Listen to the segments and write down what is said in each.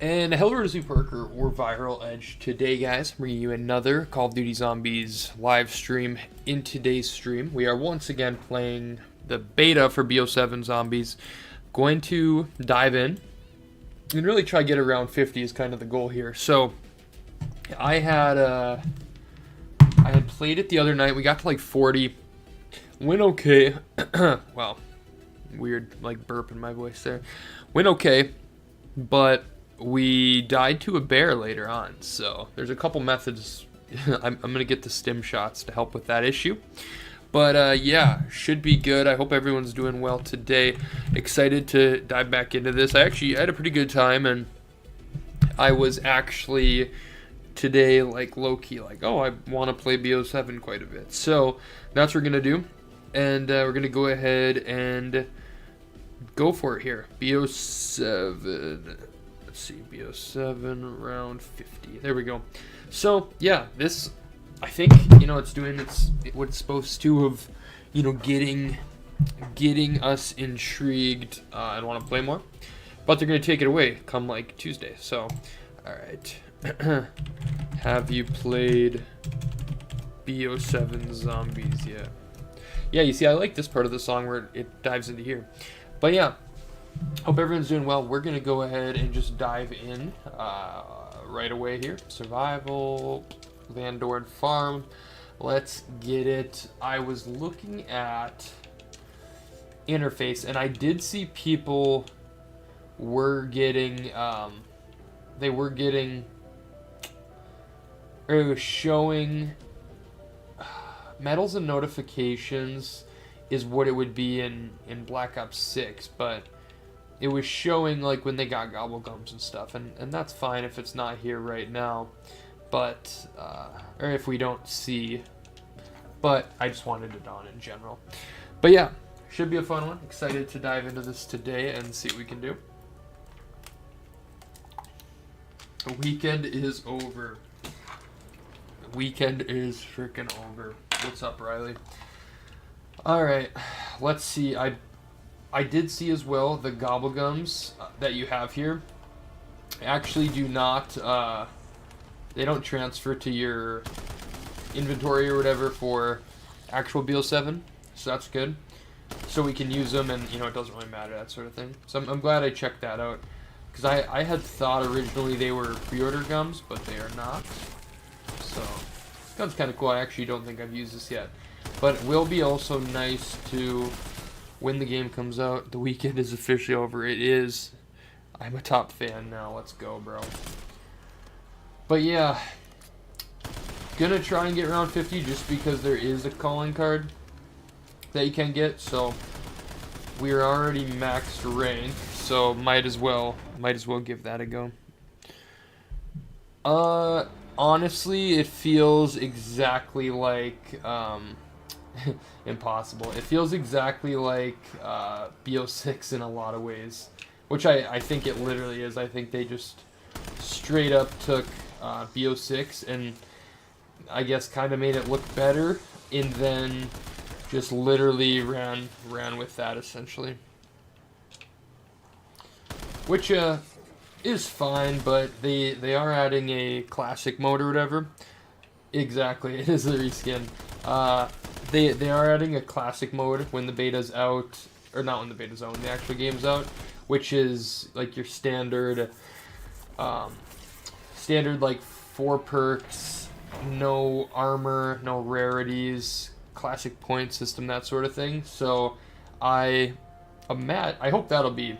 And hello to Parker or Viral Edge. Today, guys, I'm bringing you another Call of Duty Zombies live stream. In today's stream, we are once again playing the beta for BO7 Zombies. Going to dive in and really try to get around 50 is kind of the goal here. So, I had played it the other night. We got to like 40. Went okay. Wow, weird like burp in my voice there. Went okay, but we died to a bear later on, so there's a couple methods. I'm gonna get the stim shots to help with that issue, but yeah, should be good. I hope everyone's doing well today. Excited to dive back into this. I had a pretty good time, and I was actually today like low-key like, oh, I want to play BO7 quite a bit, so that's what we're gonna do, and we're gonna go ahead and go for it here. BO7. Let's see, BO7 round 50. There we go. So yeah, this, I think, it's doing what it's supposed to of, getting us intrigued and want to play more. But they're gonna take it away come like Tuesday. So, all right. Have you played BO7 Zombies yet? Yeah, you see, I like this part of the song where it dives into here. But yeah. Hope everyone's doing well. We're going to go ahead and just dive in right away here. Survival, Van Dorn Farm. Let's get it. I was looking at interface, and I did see people were getting, or it was showing medals and notifications is what it would be in Black Ops 6, but it was showing like when they got gobblegums and stuff, and that's fine if it's not here right now, but or if we don't see, but I just wanted it on in general. But yeah, should be a fun one. Excited to dive into this today and see what we can do. The weekend is over. The weekend is freaking over. What's up, Riley? All right, let's see. I did see as well the gobblegums that you have here actually do not, they don't transfer to your inventory or whatever for actual BO7, so that's good. So we can use them and, it doesn't really matter, that sort of thing. So I'm glad I checked that out, because I had thought originally they were pre-order gums, but they are not. So, this gun's kind of cool. I actually don't think I've used this yet. But it will be also nice to, when the game comes out, the weekend is officially over. It is. I'm a top fan now. Let's go, bro. But yeah, gonna try and get around 50 just because there is a calling card that you can get. So we're already maxed rank, so might as well give that a go. Honestly, it feels exactly like impossible. It feels exactly like BO6 in a lot of ways, which I think it literally is. I think they just straight up took BO6 and I guess kind of made it look better, and then just literally ran with that essentially, which is fine, but they are adding a classic mode or whatever. Exactly, it is the reskin. They are adding a classic mode when the beta's out, or not when the beta's out, when the actual game's out, which is like your standard like 4 perks, no armor, no rarities, classic point system, that sort of thing. So I hope that'll be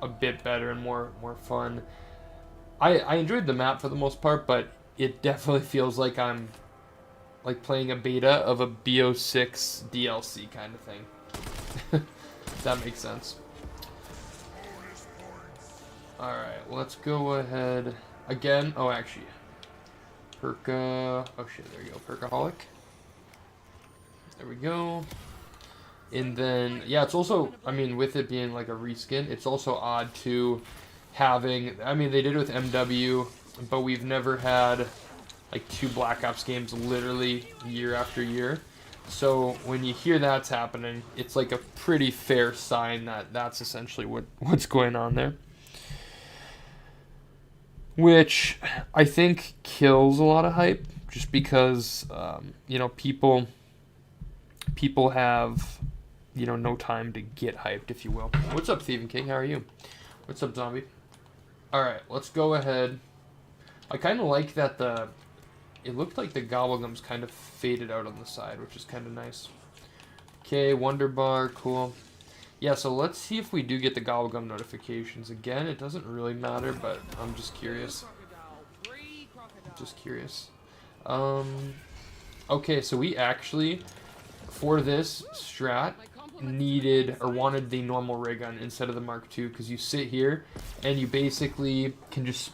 a bit better and more fun. I enjoyed the map for the most part, but it definitely feels like I'm like playing a beta of a BO6 DLC kind of thing. If that makes sense. Alright, let's go ahead again. Oh, actually, oh shit, there you go, Perkaholic. There we go. And then, yeah, it's also, with it being like a reskin, it's also odd to having, they did it with MW, but we've never had like 2 Black Ops games literally year after year. So when you hear that's happening, it's like a pretty fair sign that that's essentially what's going on there. which I think kills a lot of hype, just because you know, people have, you know, no time to get hyped, if you will. What's up, Thieving King? How are you? What's up, Zombie? All right, let's go ahead. I kind of like that it looked like the gobblegums kind of faded out on the side, which is kind of nice. Okay, Wonder Bar, cool. Yeah, so let's see if we do get the gobblegum notifications. Again, it doesn't really matter, but I'm just curious. Just curious. Okay, so we actually, for this strat, needed or wanted the normal ray gun instead of the Mark II, because you sit here and you basically can just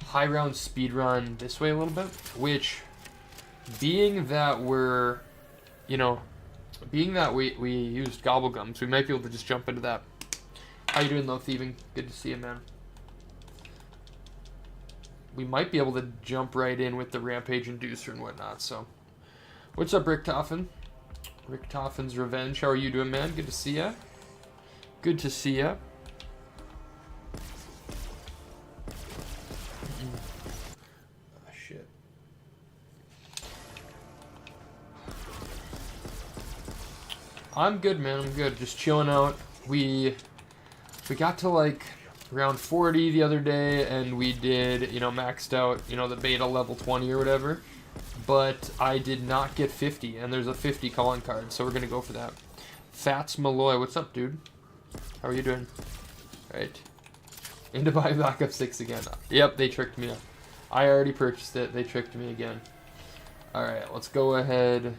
high round speed run this way a little bit, which, being that we're, you know, being that we used gobblegums, we might be able to just jump into that. How you doing, though, Thieving? Good to see you, man. We might be able to jump right in with the Rampage Inducer and whatnot, so. What's up, Ricktoffen? Richthofen's Revenge. How are you doing, man? Good to see ya. Good to see ya. Shit. I'm good, man. I'm good. Just chilling out. We got to like round 40 the other day, and we did, you know, maxed out, you know, the beta level 20 or whatever. But I did not get 50, and there's a 50 calling card, so we're gonna go for that. Fats Malloy, what's up, dude? How are you doing? Right. Into buy Black Ops 6 again. Yep, they tricked me. I already purchased it. They tricked me again. Alright, let's go ahead.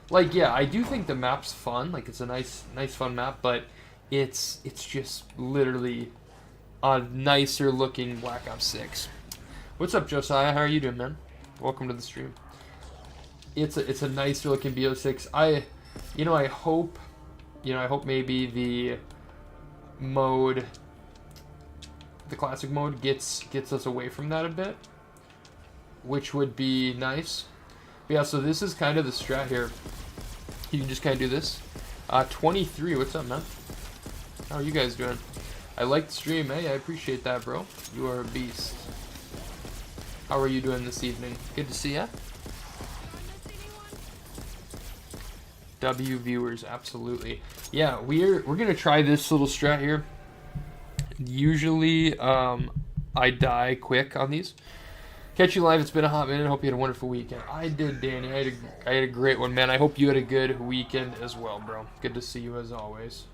Like, yeah, I do think the map's fun. Like, it's a nice fun map, but it's just literally a nicer looking Black Ops 6. What's up, Josiah? How are you doing, man? Welcome to the stream. It's a nicer looking BO6. I hope maybe the mode, the classic mode gets us away from that a bit, which would be nice. But yeah, so this is kind of the strat here. You can just kind of do this. 23, what's up, man? How are you guys doing? I like the stream. Hey, I appreciate that, bro. You are a beast. How are you doing this evening? Good to see ya. W viewers, absolutely. Yeah, we're gonna try this little strat here. Usually, I die quick on these. Catch you live. It's been a hot minute. Hope you had a wonderful weekend. I did, Danny. I had a great one, man. I hope you had a good weekend as well, bro. Good to see you as always.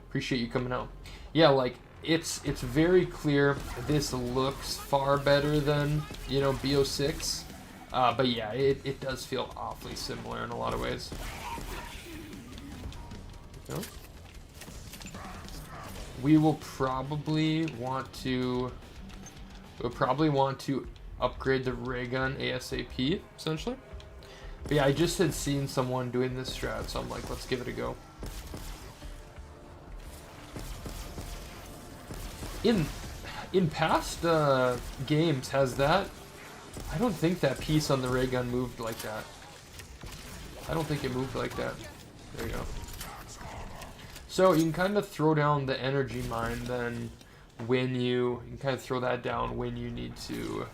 Appreciate you coming out. Yeah, like, it's very clear this looks far better than, you know, BO6. But yeah, it does feel awfully similar in a lot of ways. No? We will probably want to upgrade the ray gun ASAP, essentially. But yeah, I just had seen someone doing this strat, so I'm like, let's give it a go. In past games, has that... I don't think that piece on the ray gun moved like that. I don't think it moved like that. There you go. So you can kind of throw down the energy mine then when you can kind of throw that down when you need to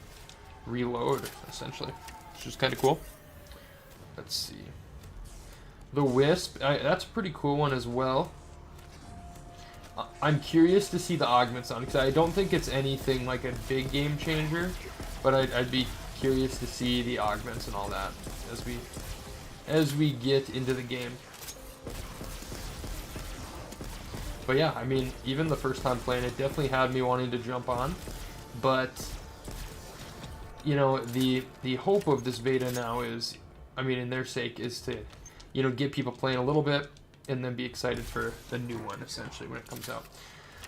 reload, essentially. Which is kind of cool. Let's see. The Wisp, that's a pretty cool one as well. I'm curious to see the augments on, because I don't think it's anything like a big game changer, but I'd be curious to see the augments and all that as we get into the game. But yeah, I mean, even the first time playing it definitely had me wanting to jump on, but you know, the hope of this beta now is, I mean, in their sake, is to, you know, get people playing a little bit and then be excited for the new one, essentially, when it comes out.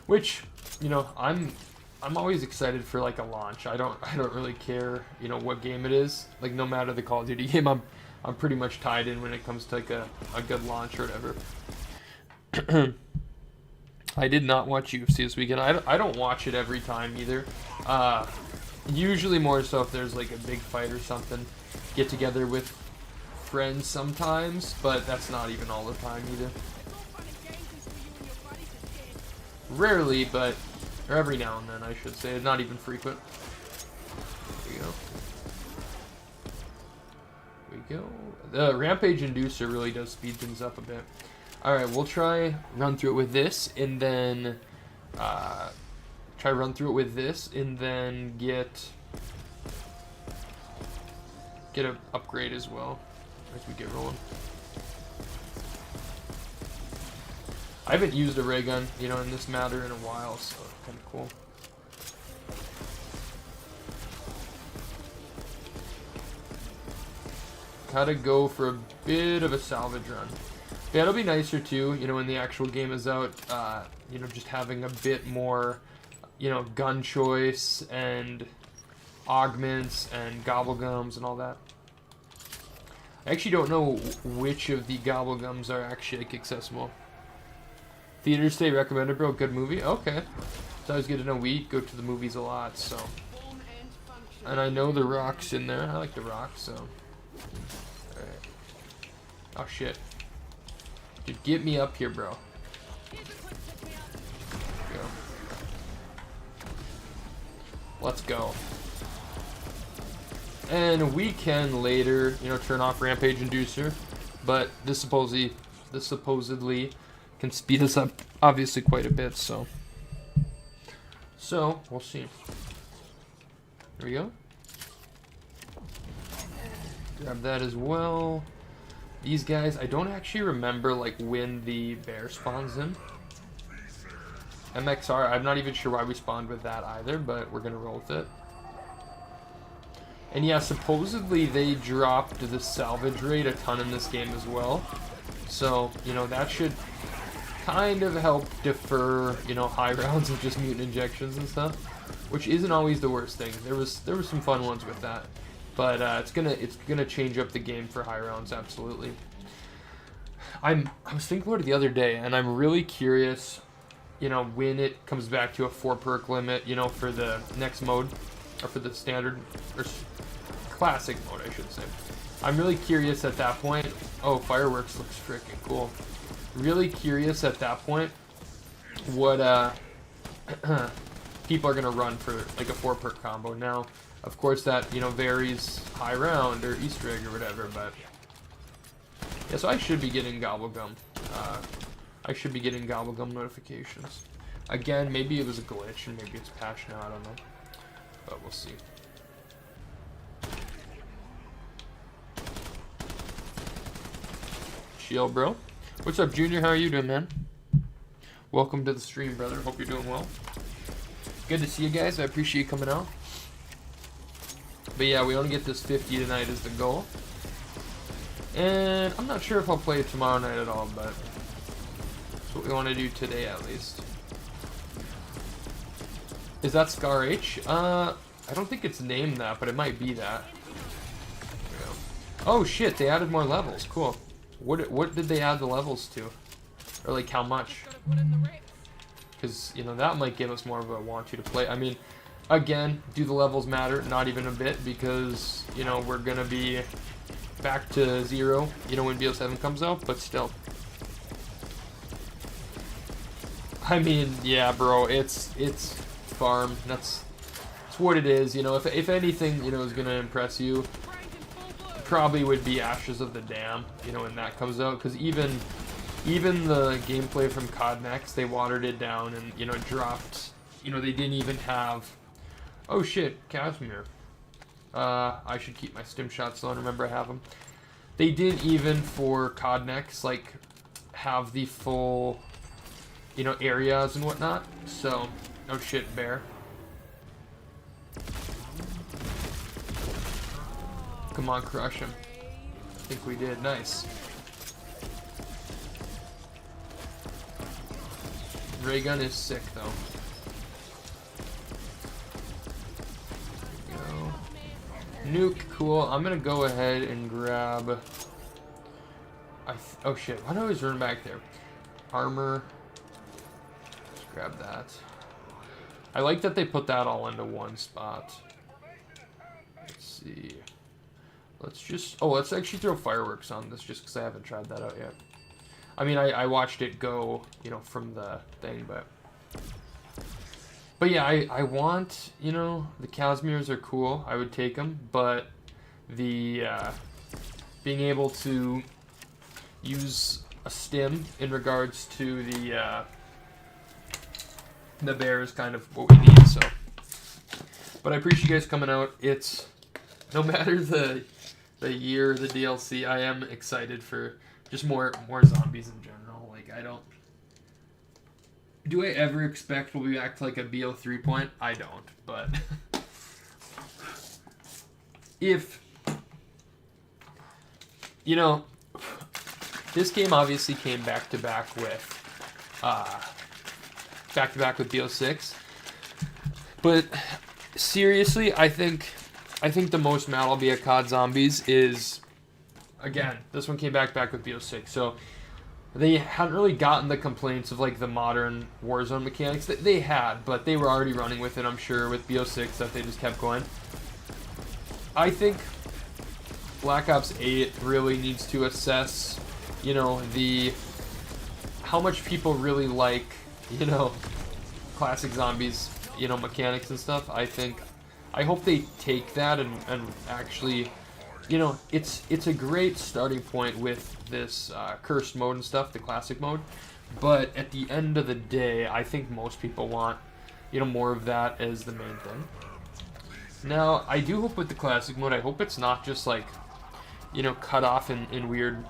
Which, you know, I'm always excited for like a launch. I don't really care, you know, what game it is. Like, no matter the Call of Duty game, I'm pretty much tied in when it comes to like a good launch or whatever. I did not watch UFC this weekend. I don't watch it every time either. Usually more so if there's like a big fight or something. Get together with friends sometimes, but that's not even all the time either. Rarely, but Or every now and then, I should say. Not even frequent. There we go. The Rampage Inducer really does speed things up a bit. Alright, we'll try run through it with this, and then get an upgrade as well as we get rolling. I haven't used a ray gun, you know, in this matter in a while, so kind of cool. Gotta go for a bit of a salvage run. Yeah, it'll be nicer too, you know, when the actual game is out, you know, just having a bit more, you know, gun choice and augments and gobblegums and all that. I actually don't know which of the gobblegums are actually accessible. Theaters stay recommended, bro. Good movie. Okay. It's always good to know. We go to the movies a lot, so. And I know The Rock's in there. I like The Rock, so. Alright. Oh, shit. Dude, get me up here, bro. Go. Let's go. And we can later, you know, turn off Rampage Inducer, but this supposedly can speed us up, obviously, quite a bit, so we'll see. There we go. Grab that as well. These guys, I don't actually remember, like, when the bear spawns in. MXR, I'm not even sure why we spawned with that either, but we're gonna roll with it. And yeah, supposedly they dropped the salvage rate a ton in this game as well. So, you know, that should kind of help defer, you know, high rounds of just mutant injections and stuff, which isn't always the worst thing. There was some fun ones with that, but it's gonna change up the game for high rounds, absolutely. I was thinking about it the other day, and I'm really curious, you know, when it comes back to a 4 perk limit, you know, for the next mode, or for the standard or classic mode, I should say. I'm really curious at that point. Oh, fireworks looks freaking cool. Really curious at that point what people are gonna run for like a 4 perk combo. Now, of course, that, you know, varies high round or Easter egg or whatever, but yeah. So I should be getting gobblegum. I should be getting gobblegum notifications. Again, maybe it was a glitch and maybe it's patched now. I don't know, but we'll see. Shield, bro. What's up, Junior? How are you doing, man? Welcome to the stream, brother. Hope you're doing well. Good to see you guys. I appreciate you coming out. But yeah, we only get this 50 tonight is the goal. And I'm not sure if I'll play it tomorrow night at all, but that's what we want to do today at least. Is that Scar H? I don't think it's named that, but it might be that. There we go. Oh shit, they added more levels. Cool. What did they add the levels to? Or like how much? Because, you know, that might give us more of a want you to play. I mean, again, do the levels matter? Not even a bit, because, you know, we're gonna be back to 0, you know, when BO7 comes out, but still. I mean, yeah, bro, it's farm. That's what it is, you know. If anything, you know, is gonna impress you, probably would be Ashes of the Dam, you know, when that comes out, because even the gameplay from COD Next, they watered it down and, you know, dropped, you know, they didn't even have, oh shit, Casimir. I should keep my stim shots low and remember I have them. They didn't even, for COD Next, like, have the full, you know, areas and whatnot, so, oh shit, bear. Come on, crush him. I think we did. Nice. Ray gun is sick, though. There we go. Nuke, cool. I'm gonna go ahead and grab. Oh shit! Why do I always run back there? Armor. Let's grab that. I like that they put that all into one spot. Let's see. Let's just, oh, let's actually throw fireworks on this just because I haven't tried that out yet. I mean, I watched it go, you know, from the thing, but But yeah, I want, you know, the Casimirs are cool. I would take them, but the being able to use a stim in regards to the bear is kind of what we need. So, but I appreciate you guys coming out. It's no matter the year, the DLC, I am excited for just more zombies in general. Like do I ever expect we'll be back to like a BO3 point? I don't, but if you know, this game obviously came back to back with BO6, but seriously, I think the most mad I'll be at COD Zombies is, again, this one came back with BO6, so they hadn't really gotten the complaints of like the modern Warzone mechanics that they had, but they were already running with it, I'm sure, with BO6 that they just kept going. I think Black Ops 8 really needs to assess, you know, how much people really like, you know, classic zombies, you know, mechanics and stuff. I hope they take that and actually, you know, it's a great starting point with this cursed mode and stuff, the classic mode. But at the end of the day, I think most people want, you know, more of that as the main thing. Now, I do hope with the classic mode, I hope it's not just like, you know, cut off in weird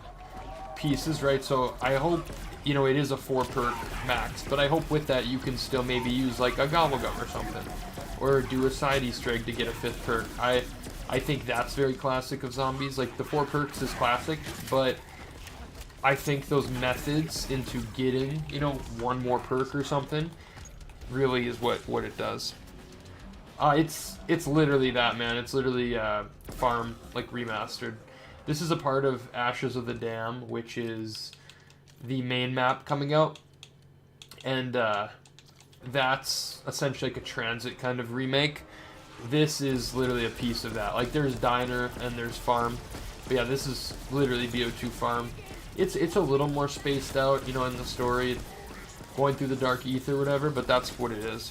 pieces, right? So I hope, you know, it is a 4 perk max, but I hope with that you can still maybe use like a gobblegum or something, or do a side Easter egg to get a 5th perk. I think that's very classic of zombies. Like the 4 perks is classic, but I think those methods into getting, you know, one more perk or something really is what it does. It's literally that, man. It's literally farm like remastered. This is a part of Ashes of the Dam, which is the main map coming out, and that's essentially like a transit kind of remake. This is literally a piece of that. Like there's Diner and there's Farm, but yeah, this is literally BO2 Farm. It's a little more spaced out, you know, in the story, going through the dark ether or whatever, but that's what it is.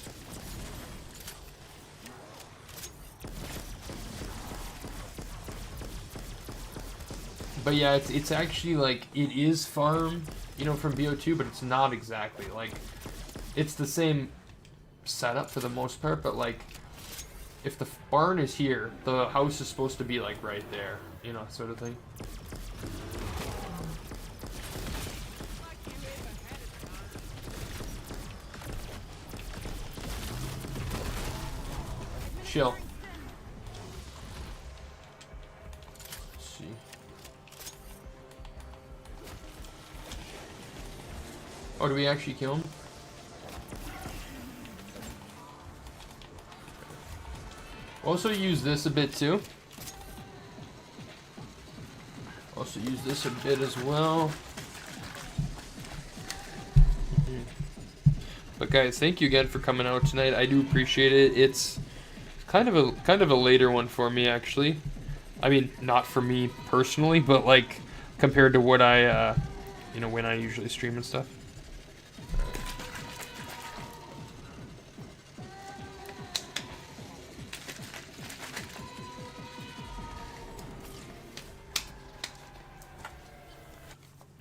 But yeah, it's actually like, it is Farm, you know, from BO2, but it's not exactly. Like, it's the same setup for the most part, but like, if the barn is here, the house is supposed to be like right there, you know, sort of thing. Chill. Let's see. Oh, do we actually kill him? Also use this a bit too. Also use this a bit as well. But guys, thank you again for coming out tonight. I do appreciate it. It's kind of a later one for me, actually. I mean, not for me personally, but like compared to what I you know, when I usually stream and stuff.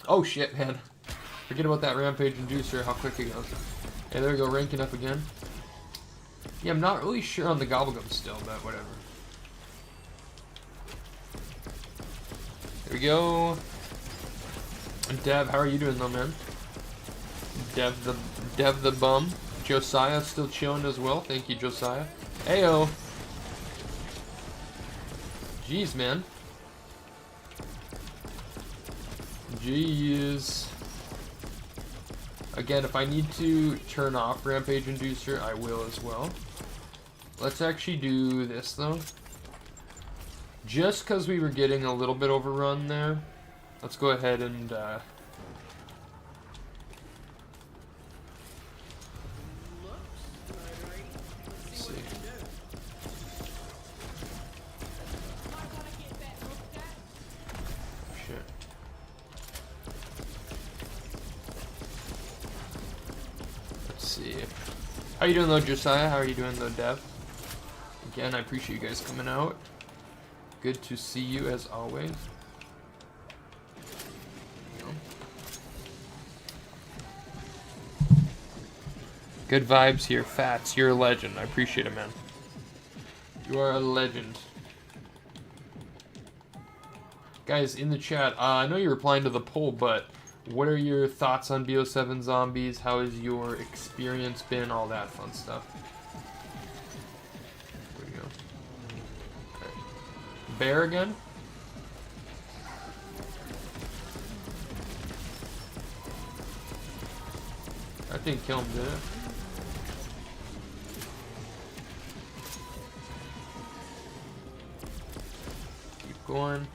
Oh shit, man. Forget about that Rampage Inducer, how quick it goes. Hey, there we go, ranking up again. Yeah, I'm not really sure on the Gobblegum still, but whatever. There we go. And Dev, how are you doing though, man? Dev the bum. Josiah still chilling as well. Thank you, Josiah. Heyo. Jeez, man. Jeez. Again, if I need to turn off Rampage Inducer, I will as well. Let's actually do this, though. Just because we were getting a little bit overrun there, let's go ahead and... let's see. Shit. Let's see. How you doing though, Josiah? How are you doing though, Dev? Again, I appreciate you guys coming out. Good to see you as always. Good vibes here, Fats. You're a legend. I appreciate it, man. You are a legend. Guys, in the chat, I know you're replying to the poll, but what are your thoughts on BO7 Zombies? How has your experience been? All that fun stuff. There we go. Okay. Bear again? I think kill him, did it? Keep going.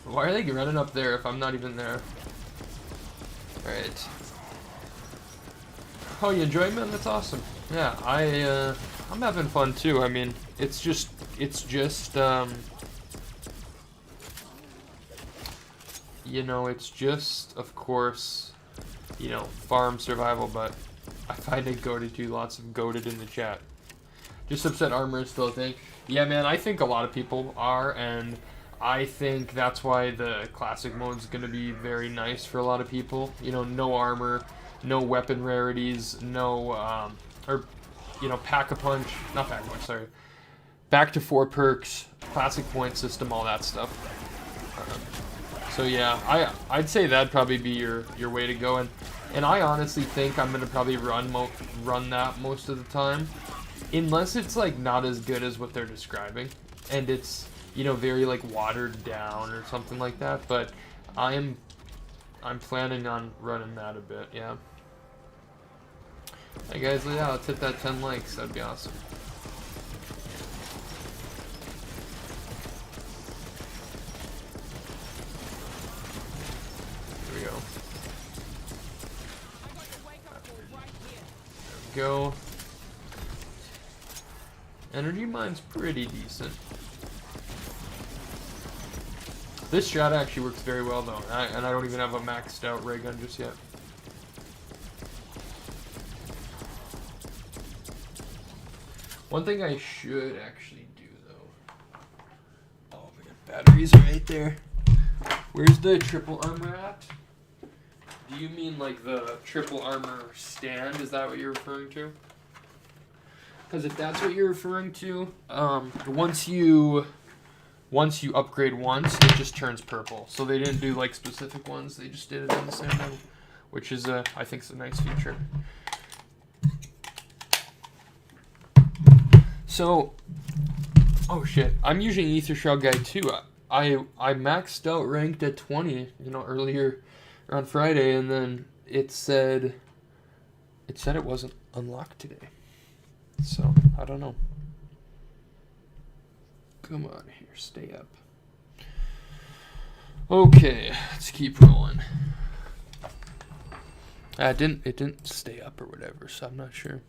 Why are they running up there if I'm not even there? Alright. Oh, you enjoy, man? That's awesome. Yeah, I'm having fun too. I mean, it's just you know, it's just, of course, you know, farm survival, but I find it goated too. Lots of goated in the chat. Just upset armor is still a thing. Yeah, man, I think a lot of people are, and I think that's why the classic mode is going to be very nice for a lot of people. You know, no armor, no weapon rarities, no, or, you know, pack-a-punch, not pack-a-punch, sorry. Back to 4 perks, classic point system, all that stuff. So yeah, I'd say that'd probably be your way to go, and I honestly think I'm going to probably run that most of the time. Unless it's, like, not as good as what they're describing, and it's, you know, very, like, watered down or something like that, but I'm planning on running that a bit, yeah. Hey guys, yeah, let's hit that 10 likes, that'd be awesome. Here we go. There we go. Energy mine's pretty decent. This shot actually works very well though, and I don't even have a maxed out ray gun just yet. One thing I should actually do though. Oh, we got batteries right there. Where's the triple armor at? Do you mean like the triple armor stand? Is that what you're referring to? Because if that's what you're referring to, once you upgrade once, it just turns purple. So they didn't do like specific ones; they just did it in the same way, which is I think is a nice feature. So, oh shit, I'm using Ether Shroud Guide too. I maxed out ranked at 20, you know, earlier on Friday, and then it said it wasn't unlocked today. So, I don't know. Come on here, stay up. Okay, let's keep rolling. It didn't stay up or whatever, so I'm not sure.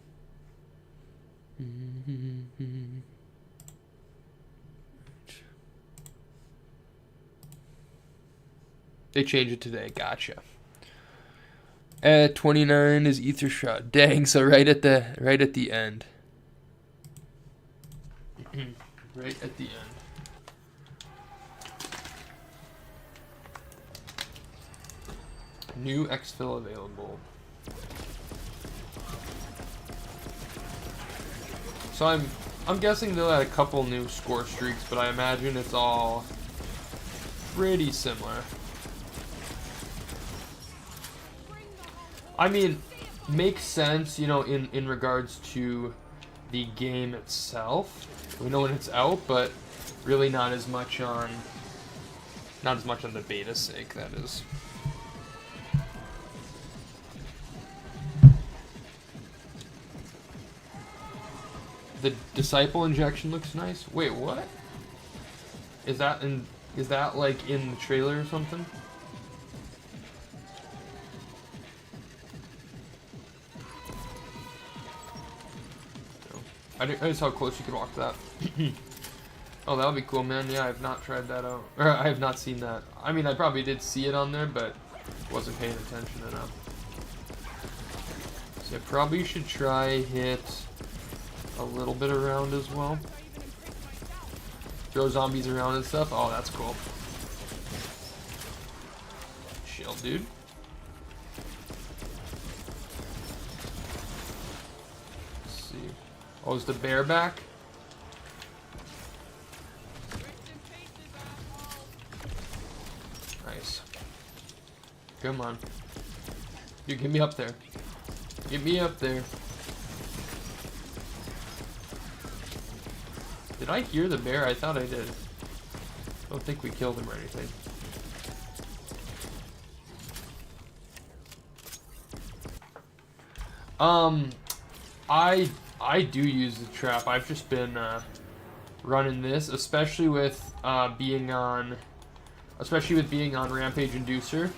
They changed it today, gotcha. At 29 is Ether Shroud. Dang, so right at the end. Right at the end. New exfil available. So I'm guessing they'll add a couple new score streaks, but I imagine it's all pretty similar. I mean, makes sense, you know, in regards to the game itself. We know when it's out, but really not as much on the beta's sake, that is. The disciple injection looks nice. Wait, what? Is that like in the trailer or something? I just how close you could walk to that. Oh, that would be cool, man. Yeah, I have not tried that out. Or I have not seen that. I mean, I probably did see it on there, but wasn't paying attention enough. So I probably should try hit a little bit around as well. Throw zombies around and stuff. Oh, that's cool. Chill, dude. Let's see. Oh, is the bear back? Nice. Come on. You get me up there. Get me up there. Did I hear the bear? I thought I did. I don't think we killed him or anything. I do use the trap. I've just been running this, especially with being on Rampage Inducer.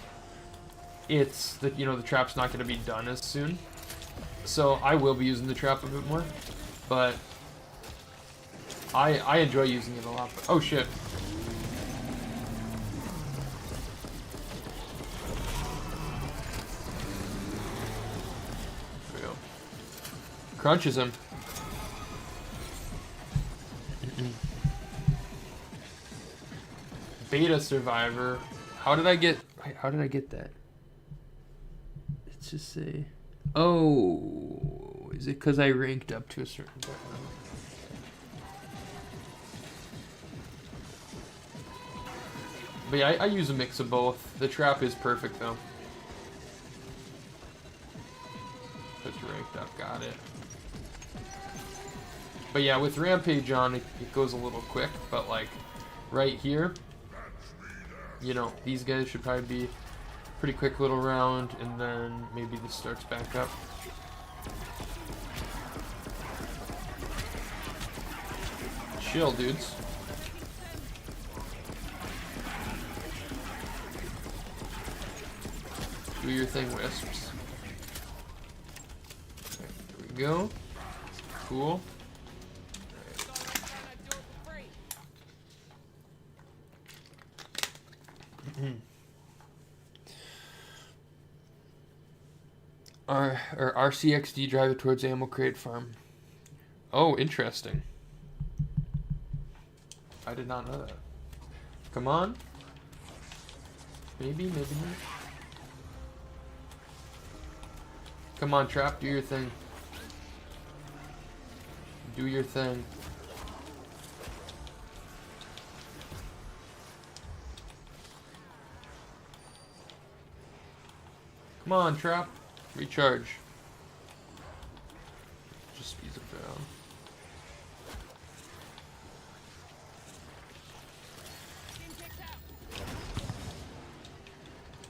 It's that, you know, the trap's not going to be done as soon, so I will be using the trap a bit more, but I enjoy using it a lot. Oh shit. There we go. Crunches him. Beta survivor. How did I get that? Let's just say, oh, is it because I ranked up to a certain point? But yeah, I use a mix of both. The trap is perfect though. It's ranked up, got it. But yeah, with Rampage on, it goes a little quick, but like right here, you know, these guys should probably be pretty quick little round, and then maybe this starts back up. Chill, dudes. Do your thing, Wisps. Okay, there we go. Cool. Our RCXD drive it towards ammo crate farm. Oh, interesting. I did not know that. Come on. Maybe, maybe not. Come on, Trap, do your thing. Do your thing. Come on, Trap. Recharge. Just speeds it down.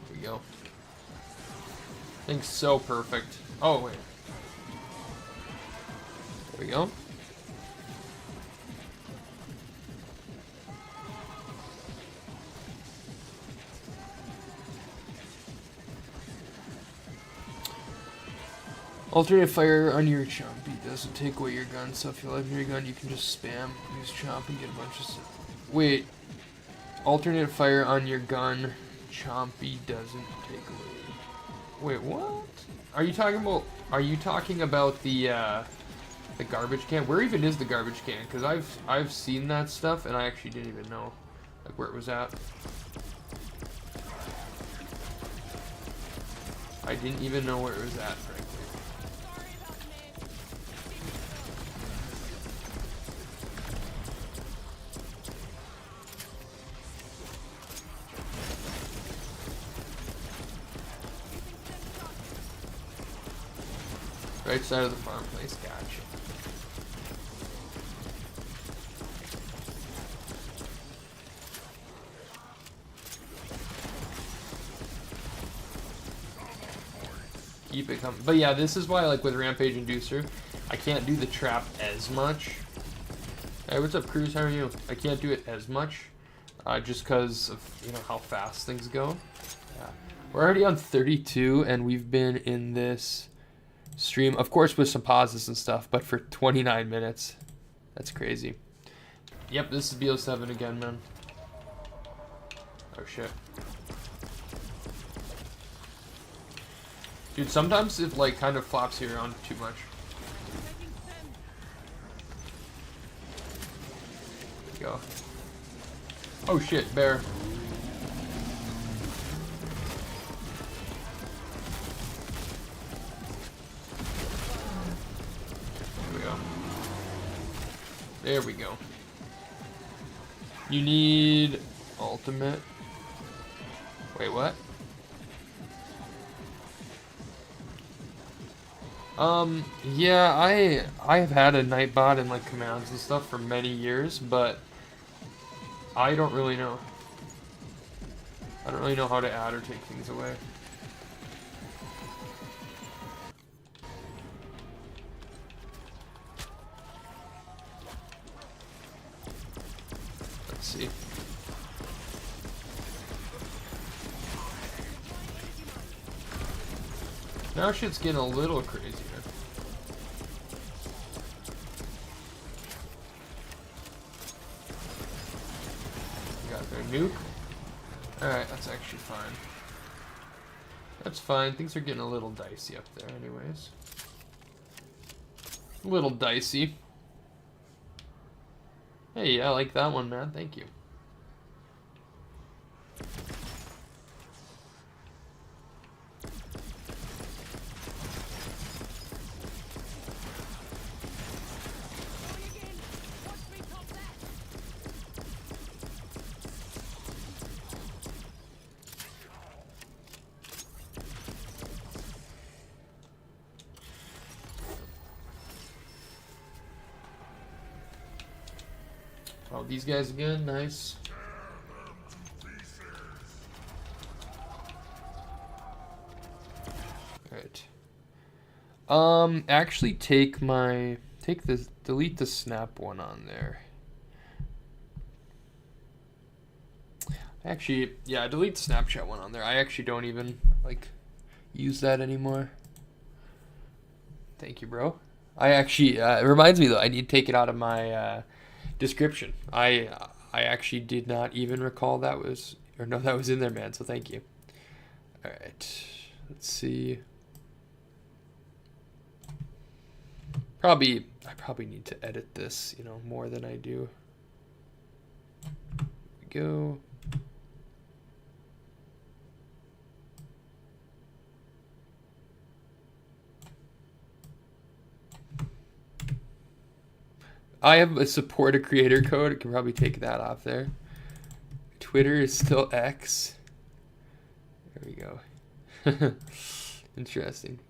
There we go. Thing's so perfect. Oh, wait. There we go. Alternate fire on your chompy doesn't take away your gun, so if you have your gun, you can just spam, use chomp, and get a bunch of stuff. Wait. Alternate fire on your gun, chompy doesn't take away. Wait, what? Are you talking about the garbage can? Where even is the garbage can? Because I've seen that stuff, and I actually didn't even know like where it was at. I didn't even know where it was at, frankly. Right side of the farm place, gotcha. Keep it coming. But yeah, this is why, like with Rampage Inducer, I can't do the trap as much. Hey, what's up, Cruz? How are you? I can't do it as much, just because of, you know, how fast things go. Yeah. We're already on 32, and we've been in this stream, of course with some pauses and stuff, but for 29 minutes. That's crazy. Yep, this is BO7 again, man. Oh shit. Dude, sometimes it like kind of flops you around too much. Go. Oh shit, bear. There we go. There we go. You need ultimate. Wait, what? Yeah, I have had a Nightbot and like commands and stuff for many years, but I don't really know. I don't really know how to add or take things away. Let's see. Now shit's getting a little crazier. Got their nuke. Alright, that's actually fine. That's fine. Things are getting a little dicey up there anyways. A little dicey. Hey, I like that one, man. Thank you. Oh, these guys again, nice. Alright. Actually take this, delete the snap one on there. Actually, yeah, delete the Snapchat one on there. I actually don't even, like, use that anymore. Thank you, bro. I actually, it reminds me though, I need to take it out of my, description. I actually did not even recall that was, or know that was in there, man, so thank you. Alright, let's see. I probably need to edit this, you know, more than I do. Here we go. I have a support a creator code. I can probably take that off there. Twitter is still X. There we go. Interesting.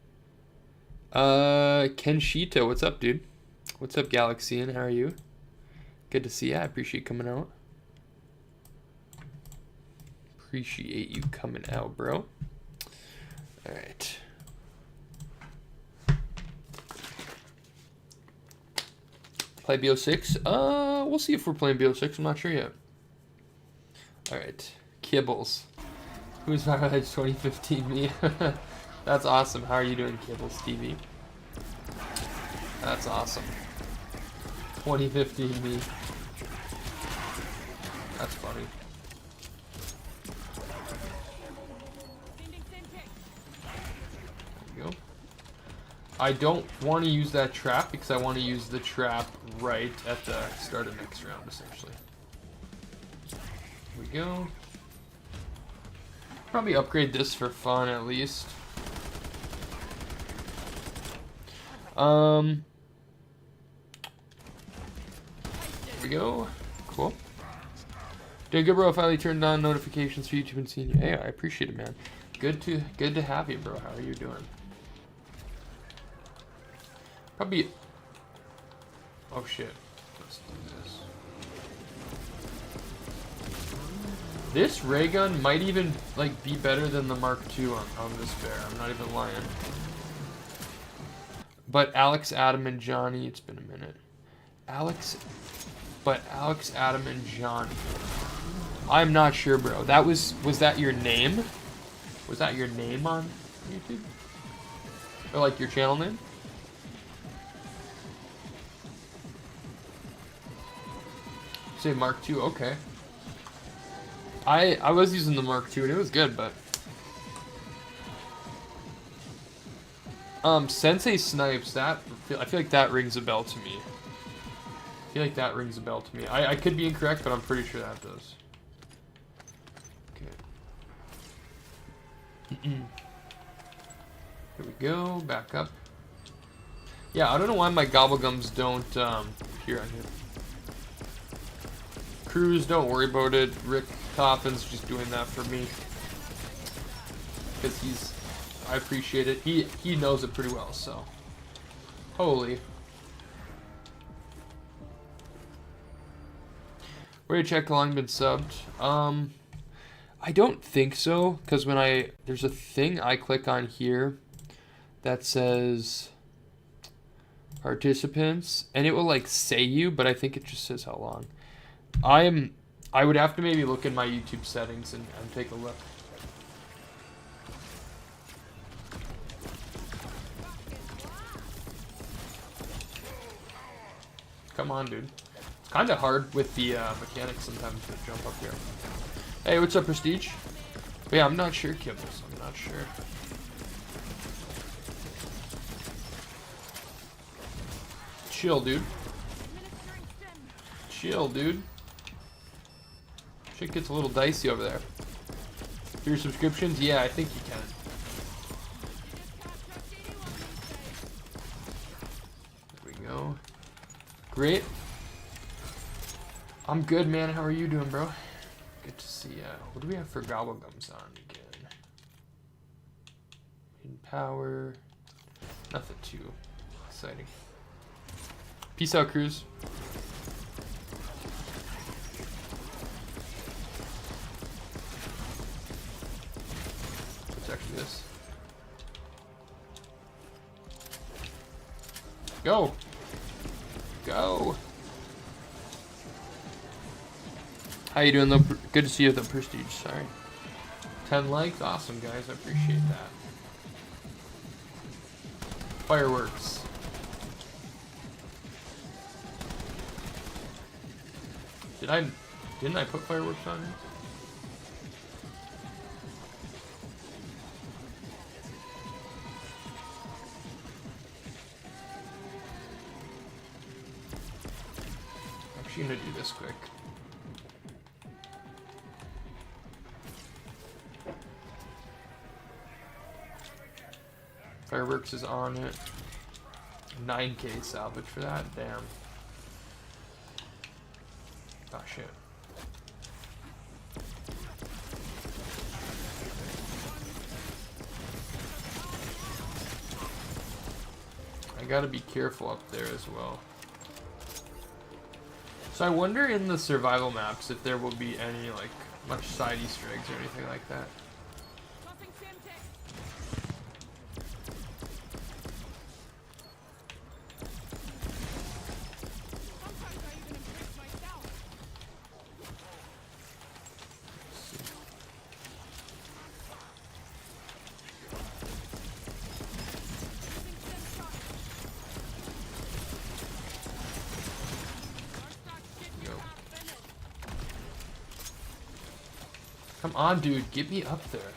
Kenshita, what's up, dude? What's up, Galaxian? How are you? Good to see you. I appreciate you coming out. Appreciate you coming out, bro. All right. Play BO6? We'll see if we're playing BO6. I'm not sure yet. Alright. Kibbles. Who's Viral Edge 2015? Me? That's awesome. How are you doing, Kibbles TV? That's awesome. 2015 me. That's funny. There we go. I don't want to use that trap because I want to use the trap right at the start of next round, essentially. Here we go. Probably upgrade this for fun at least. Here we go. Cool. Doing good, bro. I finally turned on notifications for YouTube and seeing you. Hey, I appreciate it, man. Good to have you, bro. How are you doing? Probably. Oh shit. Let's do this. This ray gun might even like be better than the Mark II on this bear. I'm not even lying. But Alex, Adam, and Johnny. It's been a minute. Alex, Adam, and Johnny. I'm not sure, bro. That was that your name? Was that your name on YouTube? Or like your channel name? Say Mark II, okay. I was using the Mark II and it was good, but Sensei Snipes, that, I feel like that rings a bell to me. I feel like that rings a bell to me. I could be incorrect, but I'm pretty sure that does. Okay. Here we go, back up. Yeah, I don't know why my gobblegums don't appear on here. Cruz, don't worry about it. Rick Coffin's just doing that for me. Because I appreciate it. He knows it pretty well, so. Holy. Where check how long been subbed? I don't think so, because when there's a thing I click on here that says participants, and it will like say you, but I think it just says how long. I would have to maybe look in my YouTube settings and take a look. Come on, dude. It's kind of hard with the mechanics sometimes to jump up here. Hey, what's up, Prestige? But yeah, I'm not sure, Kibbles. I'm not sure. Chill, dude. Chill, dude. Shit gets a little dicey over there. For your subscriptions? Yeah, I think you can. There we go. Great. I'm good, man. How are you doing, bro? Good to see ya. What do we have for gobblegums on again? In power. Nothing too exciting. Peace out, Cruz. What's actually this? Go! Go! How you doing, though? Good to see you at the Prestige, sorry. 10 likes? Awesome, guys. I appreciate that. Fireworks. Didn't I put fireworks on here? I'm actually gonna do this quick. Fireworks is on it. 9K salvage for that? Damn. Oh shit. I gotta be careful up there as well. So I wonder in the survival maps if there will be any like much side Easter eggs or anything like that. Come on, dude, get me up there.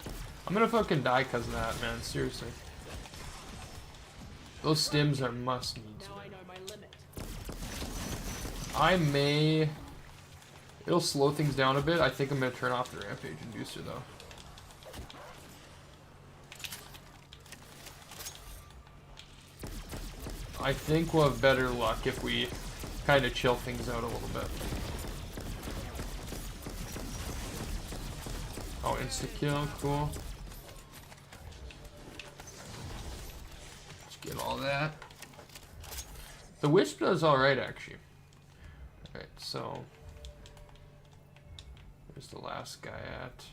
I'm gonna fucking die because of that, man. Seriously. Those stims are must needs. I may. It'll slow things down a bit. I think I'm gonna turn off the rampage inducer though. I think we'll have better luck if we kind of chill things out a little bit. Oh, insta-kill, cool. Let's get all that. The Wisp does alright, actually. Alright, so... where's the last guy at?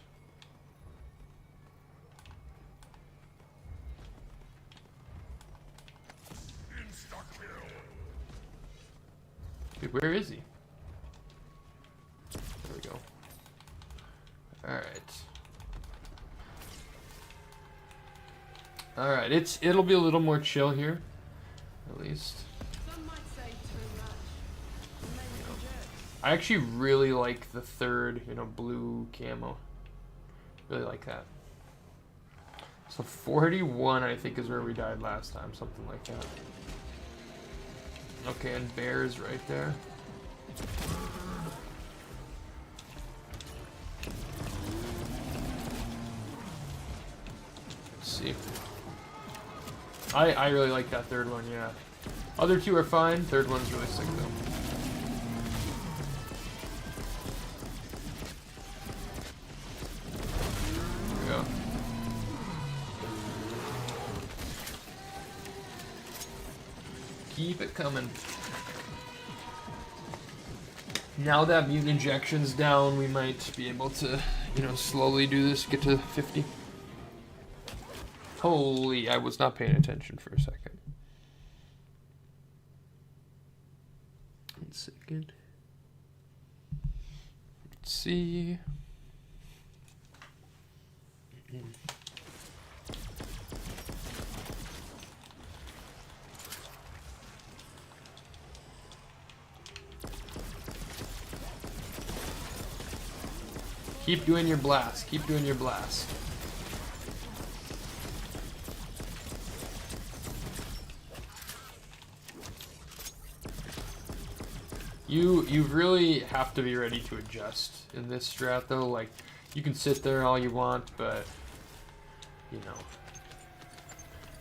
Dude, where is he? There we go. Alright. Alright, it'll be a little more chill here. At least. Some might say too much. I actually really like the third, blue camo. Really like that. So 41, I think, is where we died last time, something like that. Okay, and bears right there. Let's see. I really like that third one, yeah. Other two are fine. Third one's really sick, though. There we go. Keep it coming. Now that mutant injection's down, we might be able to, you know, slowly do this, get to 50. Holy, I was not paying attention for a second. 1 second. Let's see. Keep doing your blast. Keep doing your blast. You really have to be ready to adjust in this strat, though. Like, you can sit there all you want, but you know,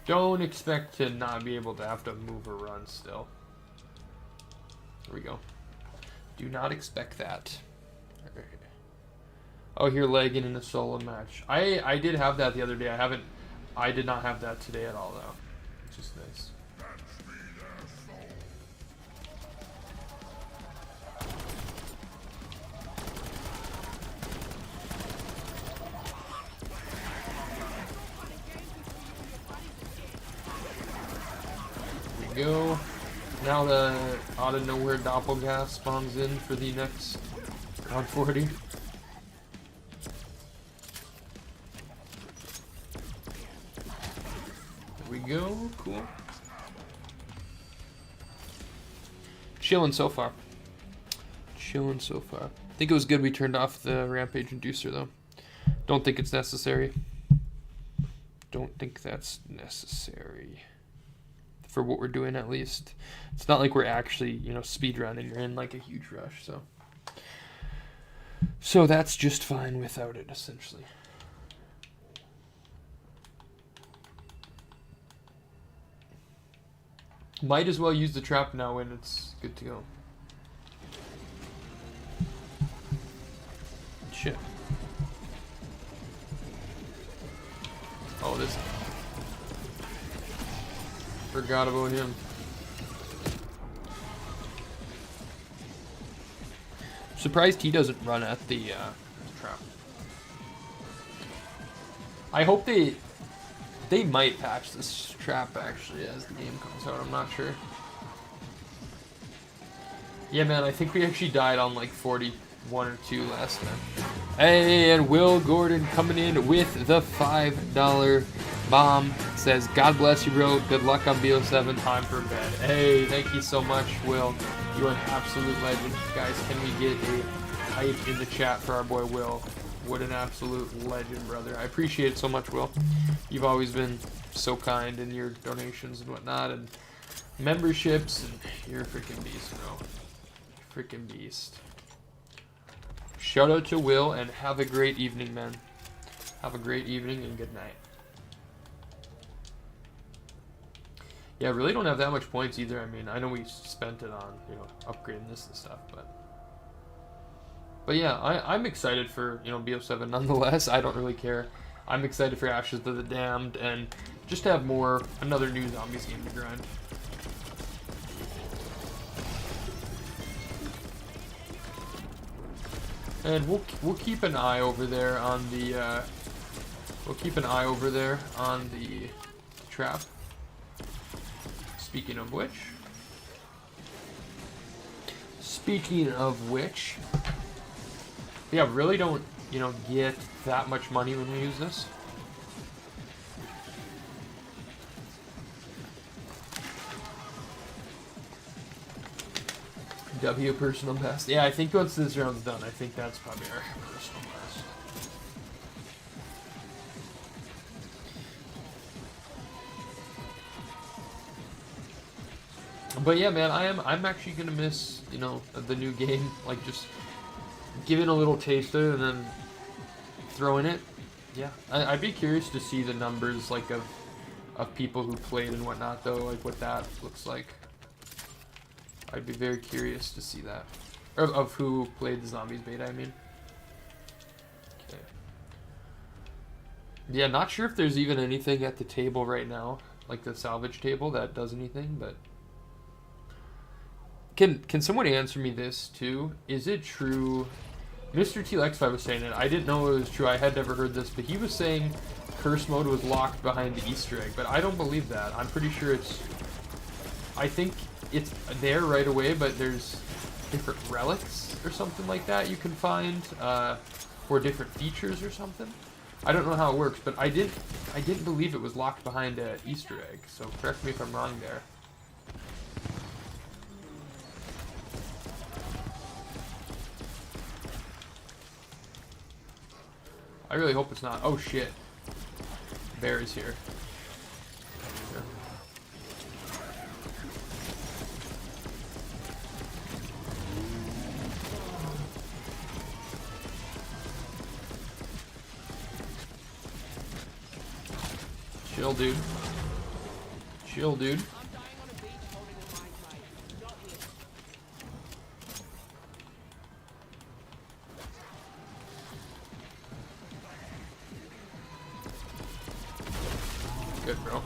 don't expect to not be able to have to move or run still. There we go. Do not expect that. All right. Oh, you're lagging in a solo match. I did have that the other day. I did not have that today at all, though. Which is nice. Go. Now the out of nowhere doppelgas spawns in for the next round 40. There we go. Cool. Chilling so far. Chilling so far. I think it was good we turned off the rampage inducer though. Don't think it's necessary. Don't think that's necessary. For what we're doing, at least. It's not like we're actually, you know, speedrunning or in like a huge rush, so that's just fine without it, essentially. Might as well use the trap now when it's good to go. Shit. Oh, this. Forgot about him. Surprised he doesn't run at the trap. I hope they might patch this trap actually as the game comes out. I'm not sure. Yeah, man, I think we actually died on like 41 or 2 last time. Hey, and Will Gordon coming in with the $5 bomb. Says, God bless you, bro. Good luck on BO7. Time for bed. Hey, thank you so much, Will. You are an absolute legend. Guys, can we get a hype in the chat for our boy Will? What an absolute legend, brother. I appreciate it so much, Will. You've always been so kind in your donations and whatnot, and memberships, and you're a freaking beast, bro. Freaking beast. Shout out to Will, and have a great evening, man. Have a great evening, and good night. Yeah, I really don't have that much points either. I mean, I know we spent it on, you know, upgrading this and stuff, but yeah, I'm excited for, you know, BO7 nonetheless. I don't really care. I'm excited for Ashes of the Damned and just to have another new zombies game to grind. And we'll keep an eye over there on the trap. Speaking of which, yeah, really don't, you know, get that much money when we use this. W personal best. Yeah, I think once this round's done, I think that's probably our personal best. But yeah, man, I'm actually gonna miss, you know, the new game. Like just giving a little taster and then throwing it. Yeah, I'd be curious to see the numbers like of people who played and whatnot, though, like what that looks like. I'd be very curious to see that, or of who played the Zombies beta. I mean. Okay. Yeah, not sure if there's even anything at the table right now, like the salvage table, that does anything, but. Can someone answer me this too? Is it true? Mr. T-Lex5 was saying it. I didn't know it was true. I had never heard this, but he was saying curse mode was locked behind the Easter egg. But I don't believe that. I'm pretty sure it's. I think it's there right away, but there's different relics or something like that you can find, or different features or something. I don't know how it works, but I didn't believe it was locked behind an Easter egg. So correct me if I'm wrong there. I really hope it's not. Oh shit. Bear is here. Yeah. Chill, dude. Chill, dude. Good, bro.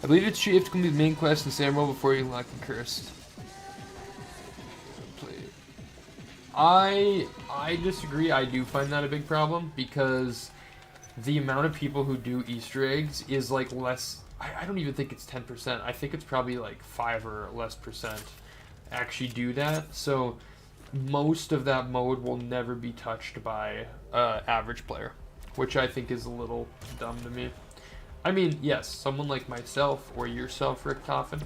I believe it's true you have to complete the main quest in Samuel before you unlock the cursed. I disagree. I do find that a big problem because the amount of people who do Easter eggs is like less. I don't even think it's 10%. I think it's probably like 5 or less percent actually do that. So most of that mode will never be touched by average player, which I think is a little dumb to me. I mean, yes, someone like myself or yourself, Rick Toffin,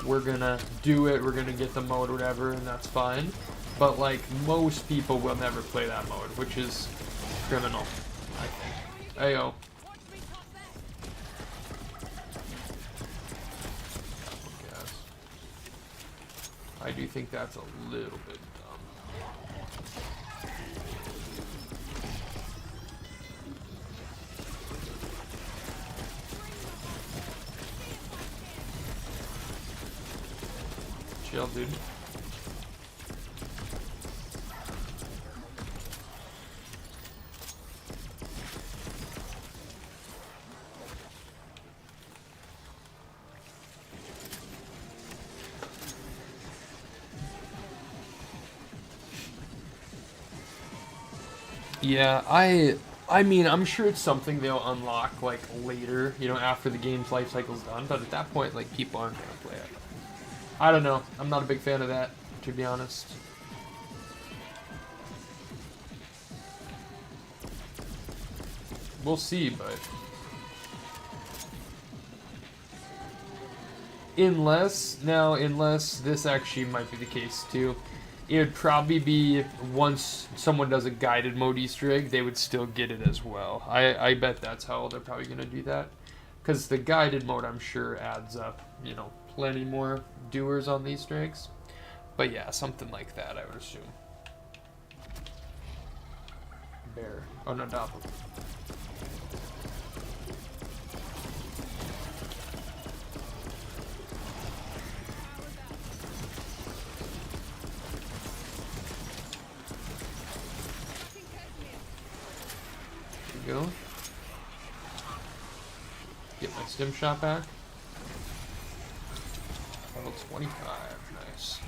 we're gonna do it, we're gonna get the mode, whatever, and that's fine. But like most people will never play that mode, which is criminal, I think. Ayo. I do think that's a little bit dumb. Chill, dude. Yeah, I mean, I'm sure it's something they'll unlock like later, you know, after the game's life cycle's done, but at that point like people aren't going to play it. I don't know. I'm not a big fan of that, to be honest. We'll see, but unless this actually might be the case too. It would probably be once someone does a guided mode Easter egg, they would still get it as well. I bet that's how they're probably going to do that. Because the guided mode, I'm sure, adds up, you know, plenty more doers on the Easter eggs. But yeah, something like that, I would assume. Bear. Oh, no, Doppel. Go. Get my stim shot back. Level 25, nice.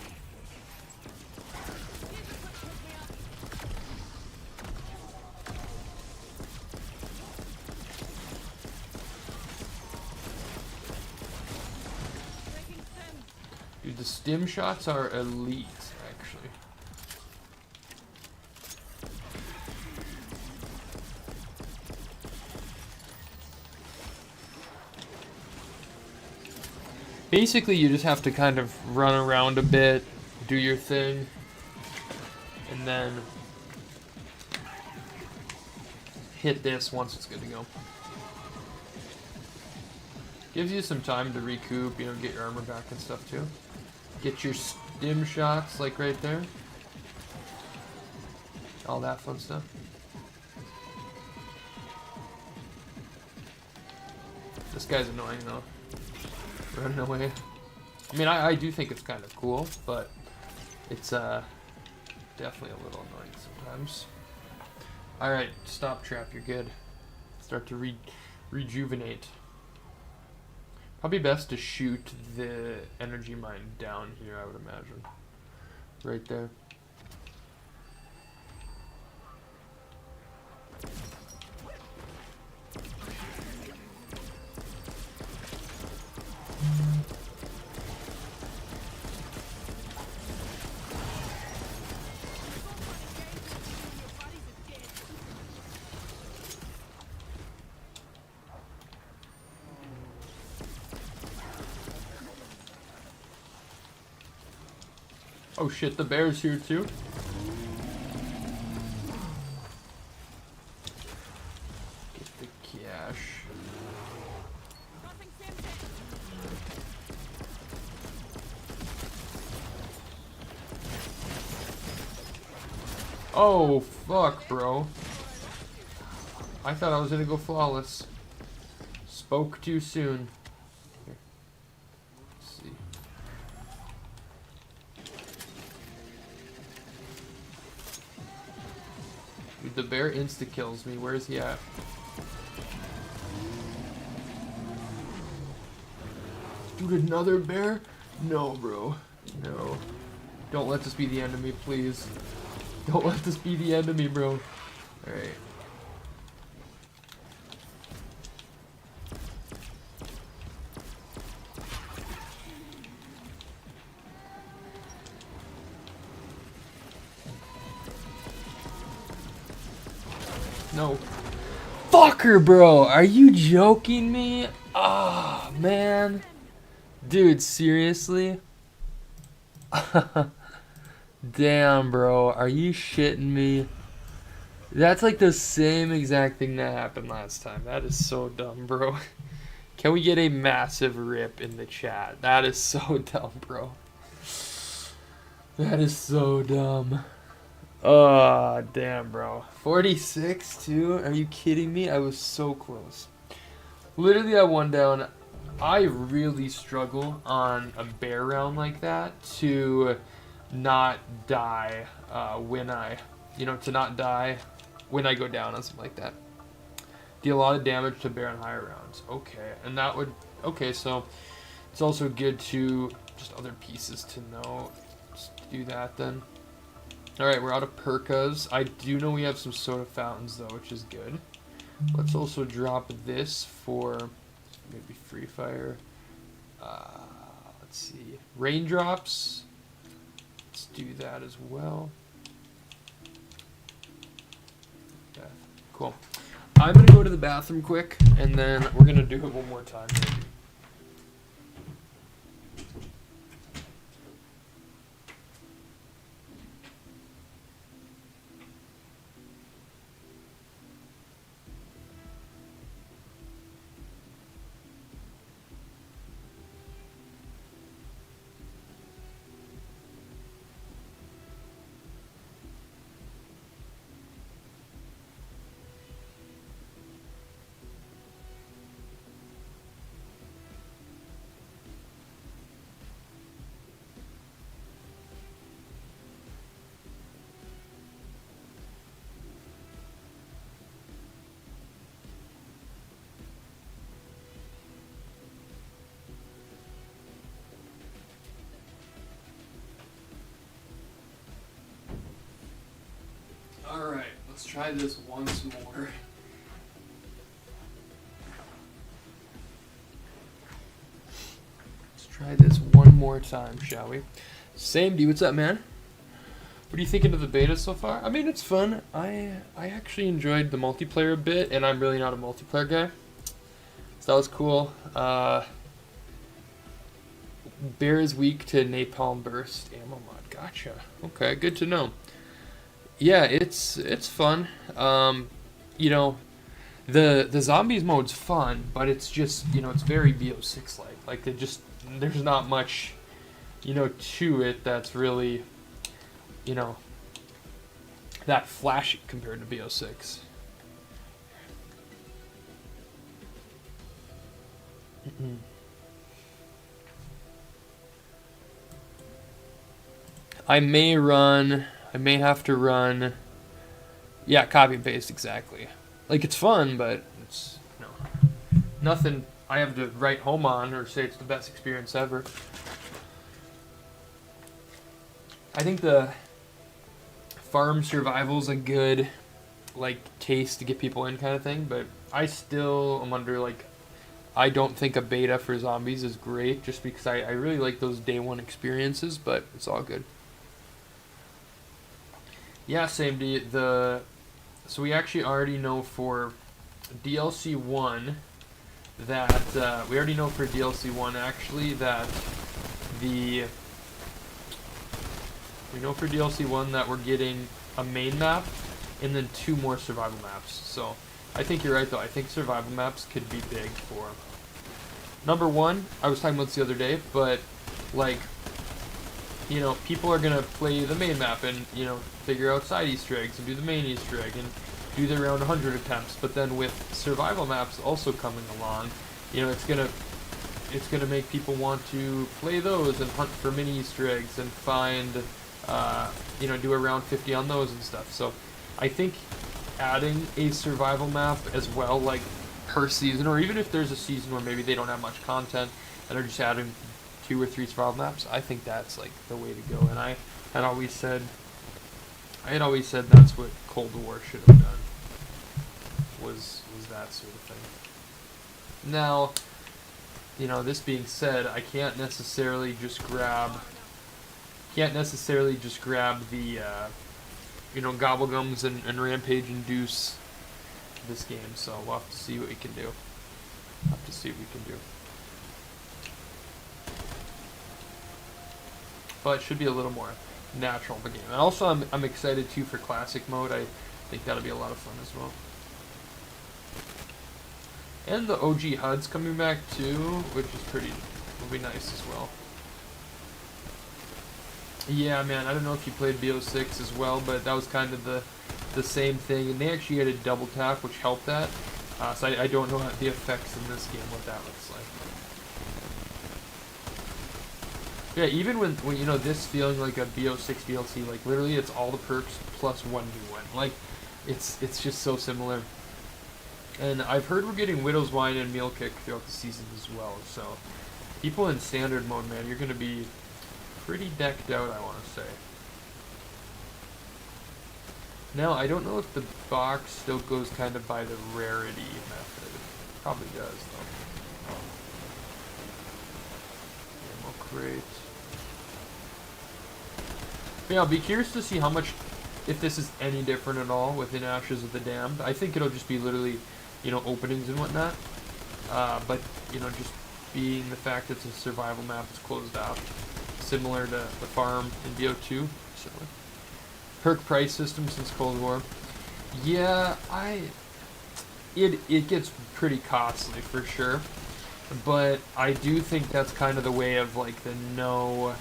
Dude, the stim shots are elite, actually. Basically, you just have to kind of run around a bit, do your thing, and then hit this once it's good to go. Gives you some time to recoup, you know, get your armor back and stuff too. Get your stim shots, like right there. All that fun stuff. This guy's annoying though. Running away. I mean, I do think it's kind of cool, but it's definitely a little annoying sometimes. Alright, stop trap, you're good. Start to rejuvenate. Probably best to shoot the energy mine down here, I would imagine. Right there. Oh shit, the bear's here too. Get the cash. Oh fuck, bro. I thought I was gonna go flawless. Spoke too soon. Here. Let's see. Dude, the bear insta-kills me. Where is he at? Dude, another bear? No, bro. No. Don't let this be the end of me, please. Don't let this be the end of me, bro. Alright. No. Fucker, bro. Are you joking me? Ah, oh, man. Dude, seriously? Damn, bro. Are you shitting me? That's like the same exact thing that happened last time. That is so dumb, bro. Can we get a massive rip in the chat? That is so dumb, bro. That is so dumb. Oh, damn, bro. 46, too? Are you kidding me? I was so close. Literally, I won down. I really struggle on a bear round like that to not die when I, to not die when I go down on something like that. Deal a lot of damage to bear on higher rounds. Okay, and that would, okay, so it's also good to, just other pieces to know. Just do that then. Alright, we're out of perkas. I do know we have some soda fountains though, which is good. Let's also drop this for maybe free fire. Let's see. Raindrops. Let's do that as well. Yeah, cool. I'm gonna go to the bathroom quick, and then we're gonna do it one more time. Alright, let's try this once more. Let's try this one more time, shall we? Same D, what's up, man? What are you thinking of the beta so far? I mean, it's fun. I actually enjoyed the multiplayer a bit, and I'm really not a multiplayer guy. So that was cool. Bear is weak to napalm burst ammo mod. Gotcha. Okay, good to know. Yeah, it's fun. The zombies mode's fun, but it's just, it's very BO6 like. Like there's not much, to it that's really, that flashy compared to BO6. I may have to run, yeah, copy and paste exactly. Like it's fun, but it's nothing I have to write home on or say it's the best experience ever. I think the farm survival's a good taste to get people in kind of thing, but I still am under I don't think a beta for zombies is great just because I really like those day one experiences, but it's all good. Yeah, same. So we actually already know for DLC 1 that we already know for DLC 1 actually that we know for DLC 1 that we're getting a main map and then 2 more survival maps. So I think you're right though. I think survival maps could be big for number 1. I was talking about this the other day, but people are gonna play the main map and figure out side Easter eggs and do the main Easter egg and do their around 100 attempts. But then with survival maps also coming along, it's gonna make people want to play those and hunt for mini Easter eggs and find, do around 50 on those and stuff. So I think adding a survival map as well, per season, or even if there's a season where maybe they don't have much content and are just adding 2 or 3 survival maps, I think that's the way to go. And I had always said that's what Cold War should have done. Was that sort of thing. Now, this being said, I can't necessarily just grab the Gobblegums and Rampage and Deuce this game, so we'll have to see what we can do. But it should be a little more natural of a game. And also I'm excited too for classic mode. I think that'll be a lot of fun as well. And the OG HUD's coming back too, which is will be nice as well. Yeah, man, I don't know if you played BO6 as well, but that was kind of the same thing. And they actually had a double tap, which helped that. So I don't know the effects in this game, what that looks like. Yeah, even when this feeling like a BO6 DLC, literally it's all the perks plus 1v1. It's just so similar. And I've heard we're getting Widow's Wine and Meal Kick throughout the season as well. So people in standard mode, man, you're going to be pretty decked out, I want to say. Now, I don't know if the box still goes kind of by the rarity method. Probably does, though. Ammo crate. But yeah, I'll be curious to see how much, if this is any different at all within Ashes of the Damned. I think it'll just be literally, openings and whatnot. But, just being the fact it's a survival map, it's closed off. Similar to the farm in BO2. Similar. Perk price system since Cold War. Yeah, it gets pretty costly for sure. But I do think that's kind of the way of the no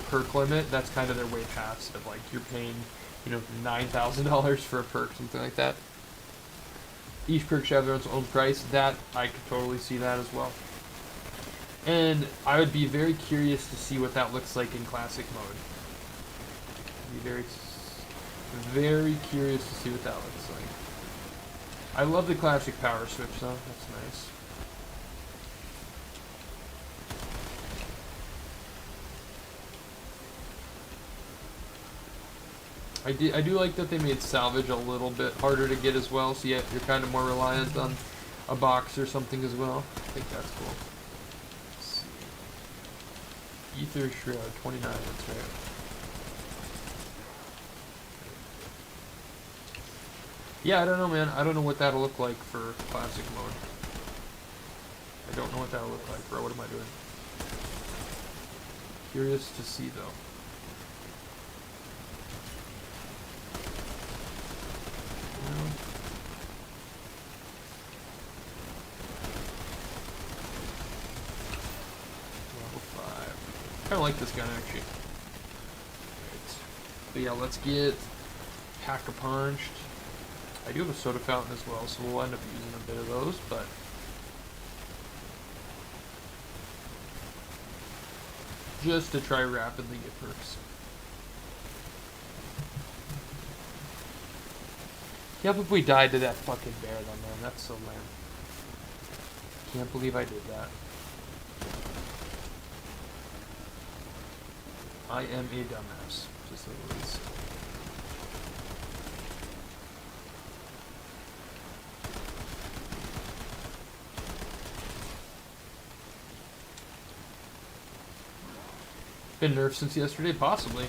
perk limit. That's kind of their way past of you're paying, $9,000 for a perk, something like that. Each perk should have its own price. That, I could totally see that as well. And I would be very curious to see what that looks like in classic mode. I'd be very, very curious to see what that looks like. I love the classic power switch though. That's nice. I do like that they made salvage a little bit harder to get as well, so yeah, you're kind of more reliant on a box or something as well. I think that's cool. Let's see. Ether Shroud, 29, that's right. Yeah, I don't know, man. I don't know what that'll look like for classic mode. I don't know what that'll look like, bro. What am I doing? Curious to see, though. Kind of like this gun actually. Right. But yeah, let's get Pack-a-Punched. I do have a soda fountain as well, so we'll end up using a bit of those, but just to try rapidly get perks. Yep, if we died to that fucking bear though, man, that's so lame. Can't believe I did that. I am a dumbass, to say the least. Been nerfed since yesterday? Possibly.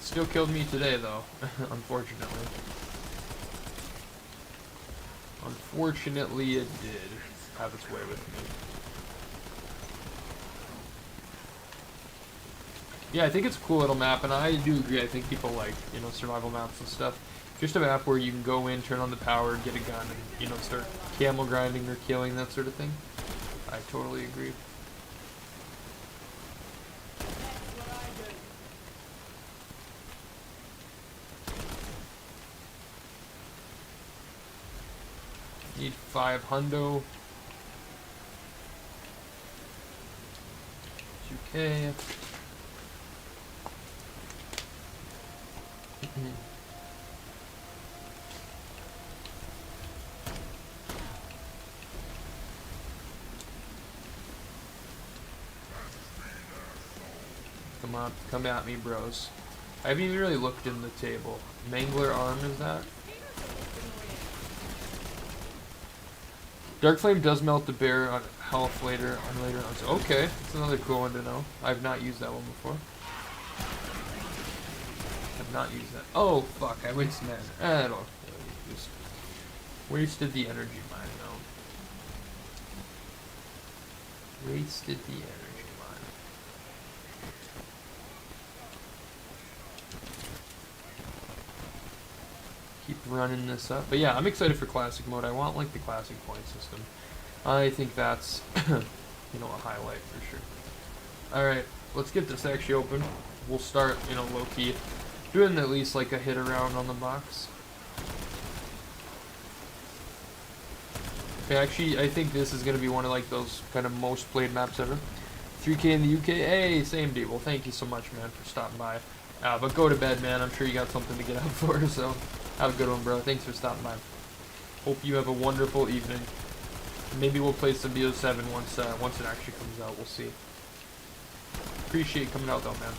Still killed me today, though, unfortunately. Unfortunately, it did have its way with me. Yeah, I think it's a cool little map, and I do agree. I think people like, you know, survival maps and stuff. Just a map where you can go in, turn on the power, get a gun, and, you know, start camel grinding or killing, that sort of thing. I totally agree. Need 5 hundo. 2K. Come on, come at me, bros. I haven't even really looked in the table. Mangler arm, is that? Dark Flame does melt the bear on health later on rounds. Okay, that's another cool one to know. I've not used that one before. I've not used that. Oh fuck! I wasted that. I don't. Just wasted the energy mine though. Wasted the energy mine. Keep running this up. But yeah, I'm excited for classic mode. I want like the classic point system. I think that's you know, a highlight for sure. Alright, let's get this actually open. We'll start, you know, low key. Doing at least like a hit around on the box. Okay, actually I think this is gonna be one of like those kind of most played maps ever. 3K in the UK. Hey, same deal. Well, thank you so much, man, for stopping by. But go to bed, man. I'm sure you got something to get up for, so have a good one, bro. Thanks for stopping by. Hope you have a wonderful evening. Maybe we'll play some BO7 once it actually comes out. We'll see. Appreciate coming out, though, man.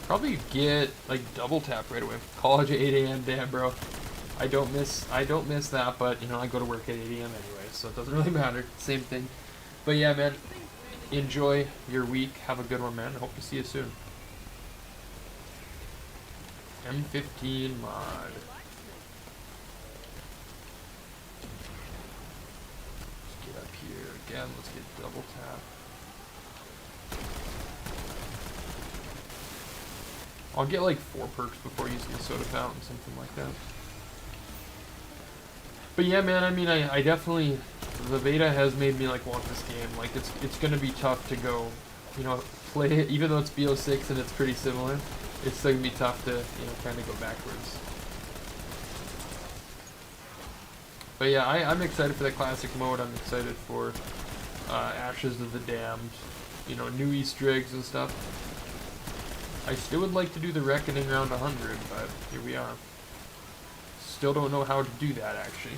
Probably get like double tap right away. College at 8 a.m. Damn, bro. I don't miss that, but you know, I go to work at 8 a.m. anyway, so it doesn't really matter. Same thing. But yeah, man, enjoy your week. Have a good one, man. I hope to see you soon. M15 mod. Let's get up here again. Let's get double tap. I'll get like 4 perks before using the soda fountain, something like that. But yeah, man, I mean, I definitely, the beta has made me like want this game. Like it's gonna be tough to go, you know, play it, even though it's BO6 and it's pretty similar. It's still gonna be tough to, you know, kind of go backwards. But yeah, I'm excited for the classic mode. I'm excited for Ashes of the Damned, you know, new Easter eggs and stuff. I still would like to do the Reckoning round 100, but here we are. Still don't know how to do that, actually.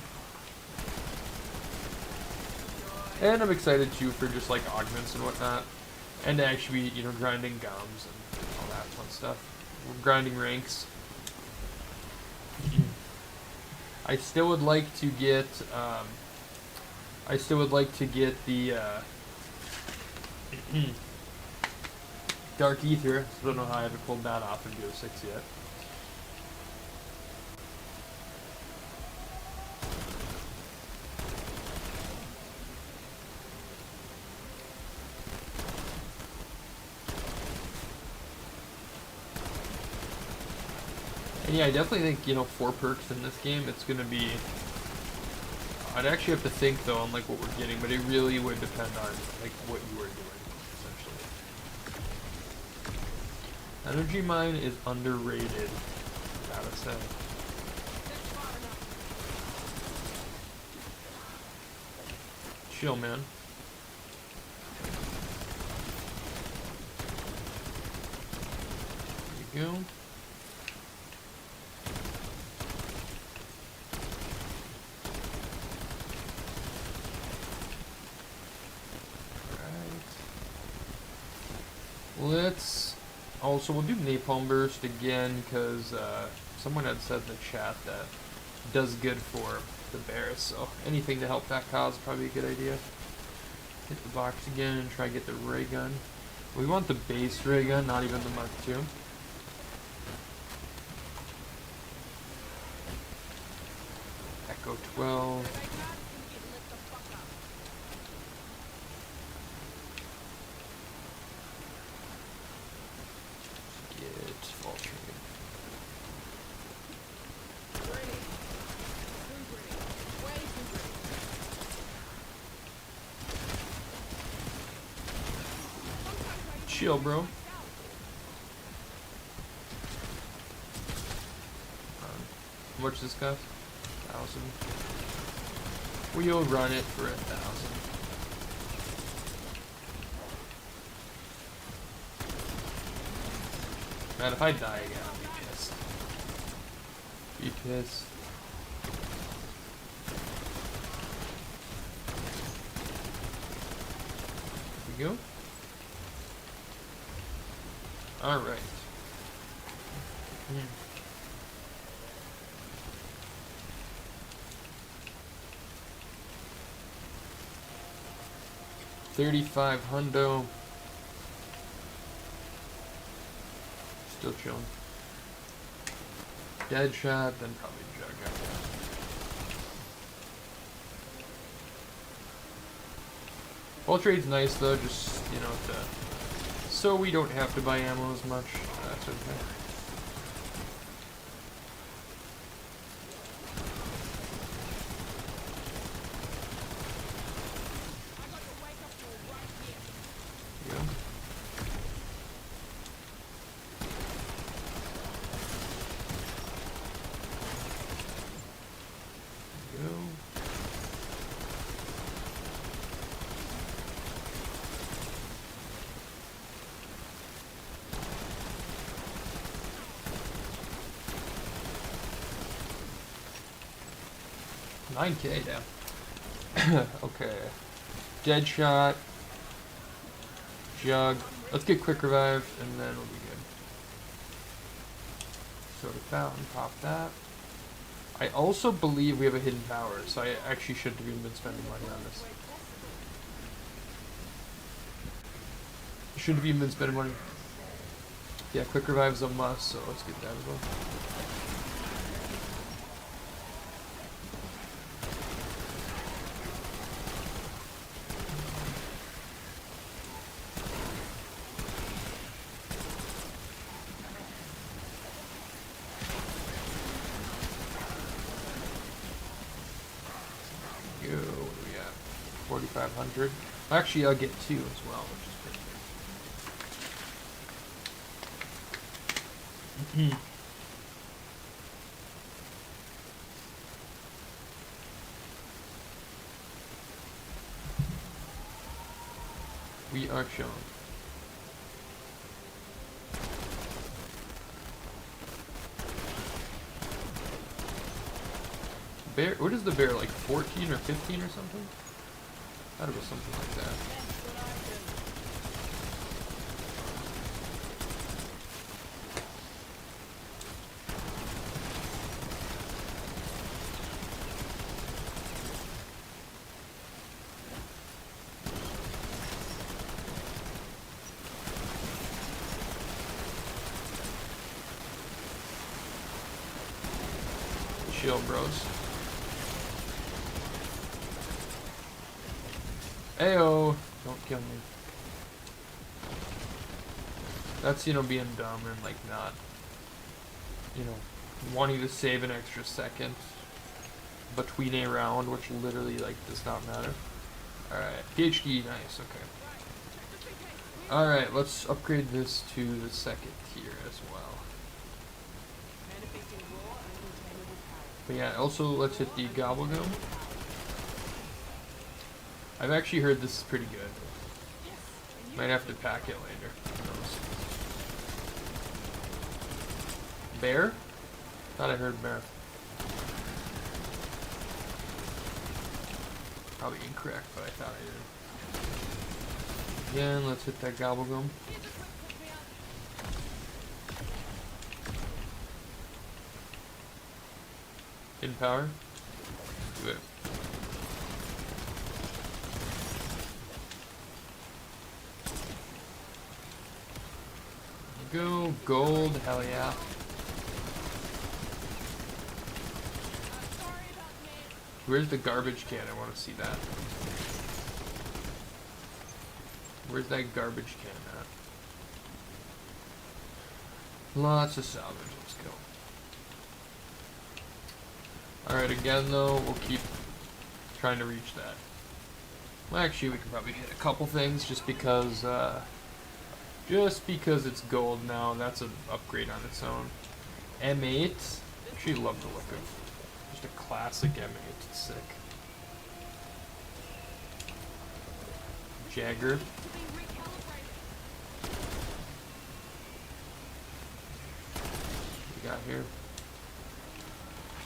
And I'm excited, too, for just, like, augments and whatnot. And to actually be, you know, grinding gums and all that fun stuff. We're grinding ranks. I still would like to get, the, Dark Ether. I don't know how I haven't pulled that off in BO6 yet. And yeah, I definitely think, you know, 4 perks in this game, it's going to be... I'd actually have to think, though, on, like, what we're getting, but it really would depend on, like, what you are doing, essentially. Energy Mine is underrated, gotta say. Chill, man. There you go. Let's also, we'll do Napalm Burst again because someone had said in the chat that it does good for the bears, so anything to help that cause is probably a good idea. Hit the box again and try to get the ray gun. We want the base ray gun, not even the Mark II. Echo 12. Chill, bro. How much does this cost? 1,000. We'll run it for 1,000. Man, if I die again, I'll be pissed. Be pissed. Here we go. Alright. 35 hundo. Still chilling. Dead shot, then probably jug after that. Ball trade's nice though, just, you know, so we don't have to buy ammo as much. That's okay. $9K down. Okay. Dead shot. Jug. Let's get quick revive and then we'll be good. Soda fountain, pop that. I also believe we have a hidden power, so I actually shouldn't have even been spending money on this. Shouldn't have even been spending money. Yeah, quick revive is a must, so let's get that as well. What do we got? 4,500. Actually, I'll get 2 as well, which is pretty good. We are shown. Bear, what is the bear, like 14 or 15 or something? I thought it was something like that. Chill, bros. Ayo! Don't kill me. That's, you know, being dumb and, like, not, you know, wanting to save an extra second between a round, which literally like does not matter. Alright, PhD, nice, okay. Alright, let's upgrade this to the second tier as well. But yeah, also let's hit the Gobblegum. I've actually heard this is pretty good. Might have to pack it later. Who knows? Bear? Thought I heard bear. Probably incorrect, but I thought I did. Again, let's hit that Gobblegum. In power. Do it. Go gold, hell yeah. Where's the garbage can? I want to see that. Where's that garbage can at? Lots of salvage. Let's go. Alright, again though, we'll keep trying to reach that. Well, actually, we can probably hit a couple things just because it's gold now. That's an upgrade on its own. M8. Actually, love the look of just a classic M8. It's sick. Jagger. What we got here?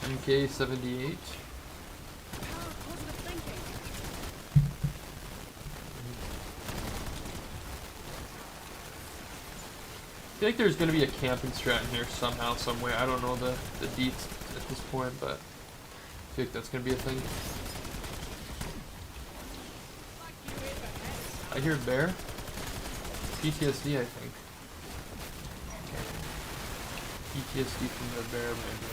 MK78. I feel like there's going to be a camping strat in here somehow, some way. I don't know the deets at this point, but I feel like that's going to be a thing. I hear bear. PTSD, I think. Okay. PTSD from the bear, maybe.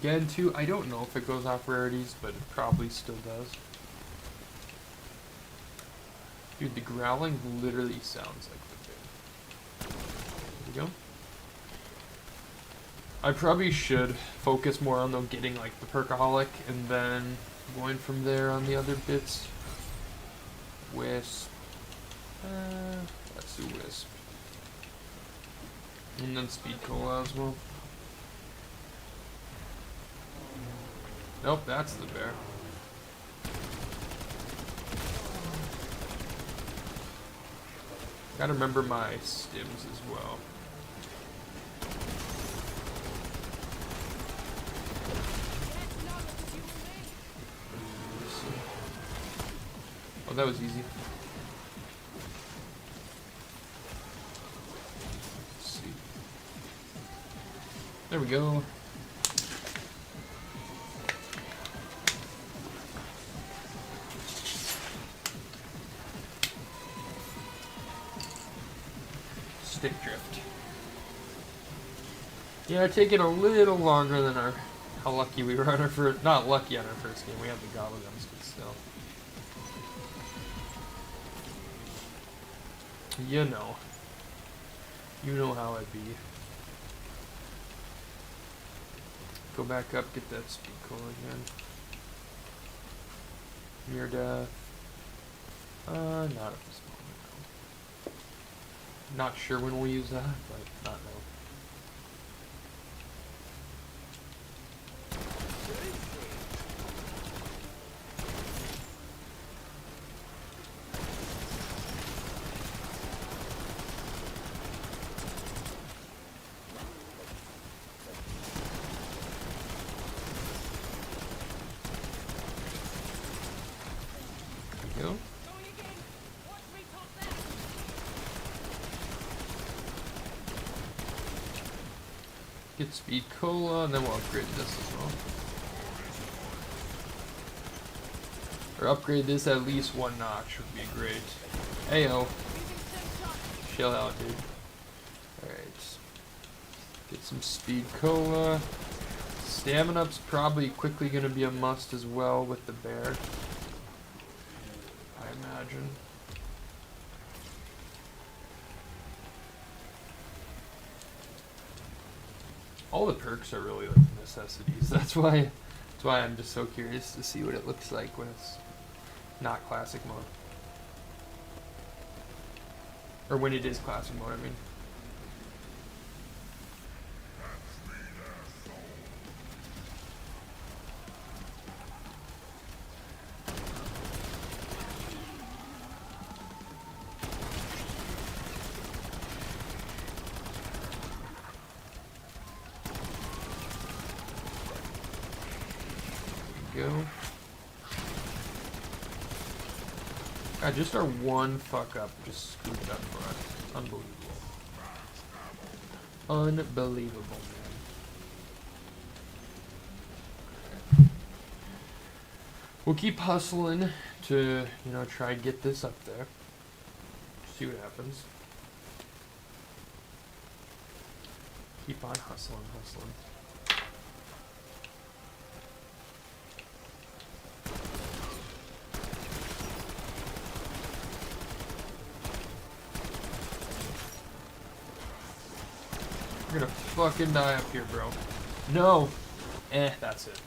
Again, too, I don't know if it goes off rarities, but it probably still does. Dude, the growling literally sounds like the bear. There we go. I probably should focus more on them getting like the perkaholic and then going from there on the other bits. Wisp. Let's do Wisp. And then Speed Cola as well. Nope, that's the bear. Gotta remember my stims as well. Oh, that was easy. Let's see. There we go. Stick drift. Yeah, taking a little longer than how lucky we were on our first. Not lucky on our first game. We had the Gobblegums, but still. You know how it be. Go back up, get that speed cola again. Near death. Not at this moment. Not sure when we'll use that, but not now. There we go. Get speed cola, and then we'll upgrade this as well. Or upgrade this at least one notch would be great. Ayo. Chill out, dude. Alright. Get some speed cola. Stamina-up's probably quickly gonna be a must as well with the bear. I imagine. All the perks are really like necessities. That's why I'm just so curious to see what it looks like when it's not classic mode. Or when it is classic mode, I mean. Go. God, just our one fuck up just screwed it up for us. Unbelievable. Unbelievable, man. We'll keep hustling to, try and get this up there. See what happens. Keep on hustling. You're gonna fucking die up here, bro. No. That's it.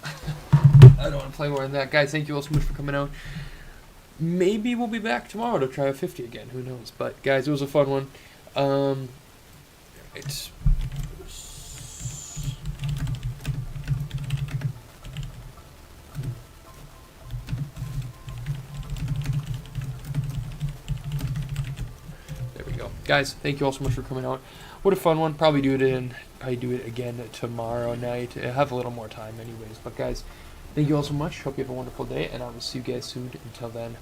I don't want to play more than that. Guys, thank you all so much for coming out. Maybe we'll be back tomorrow to try a 50 again. Who knows? But, guys, it was a fun one. It's... There we go. Guys, thank you all so much for coming out. What a fun one. Probably do it again tomorrow night. I have a little more time anyways. But guys, thank you all so much. Hope you have a wonderful day, and I will see you guys soon. Until then,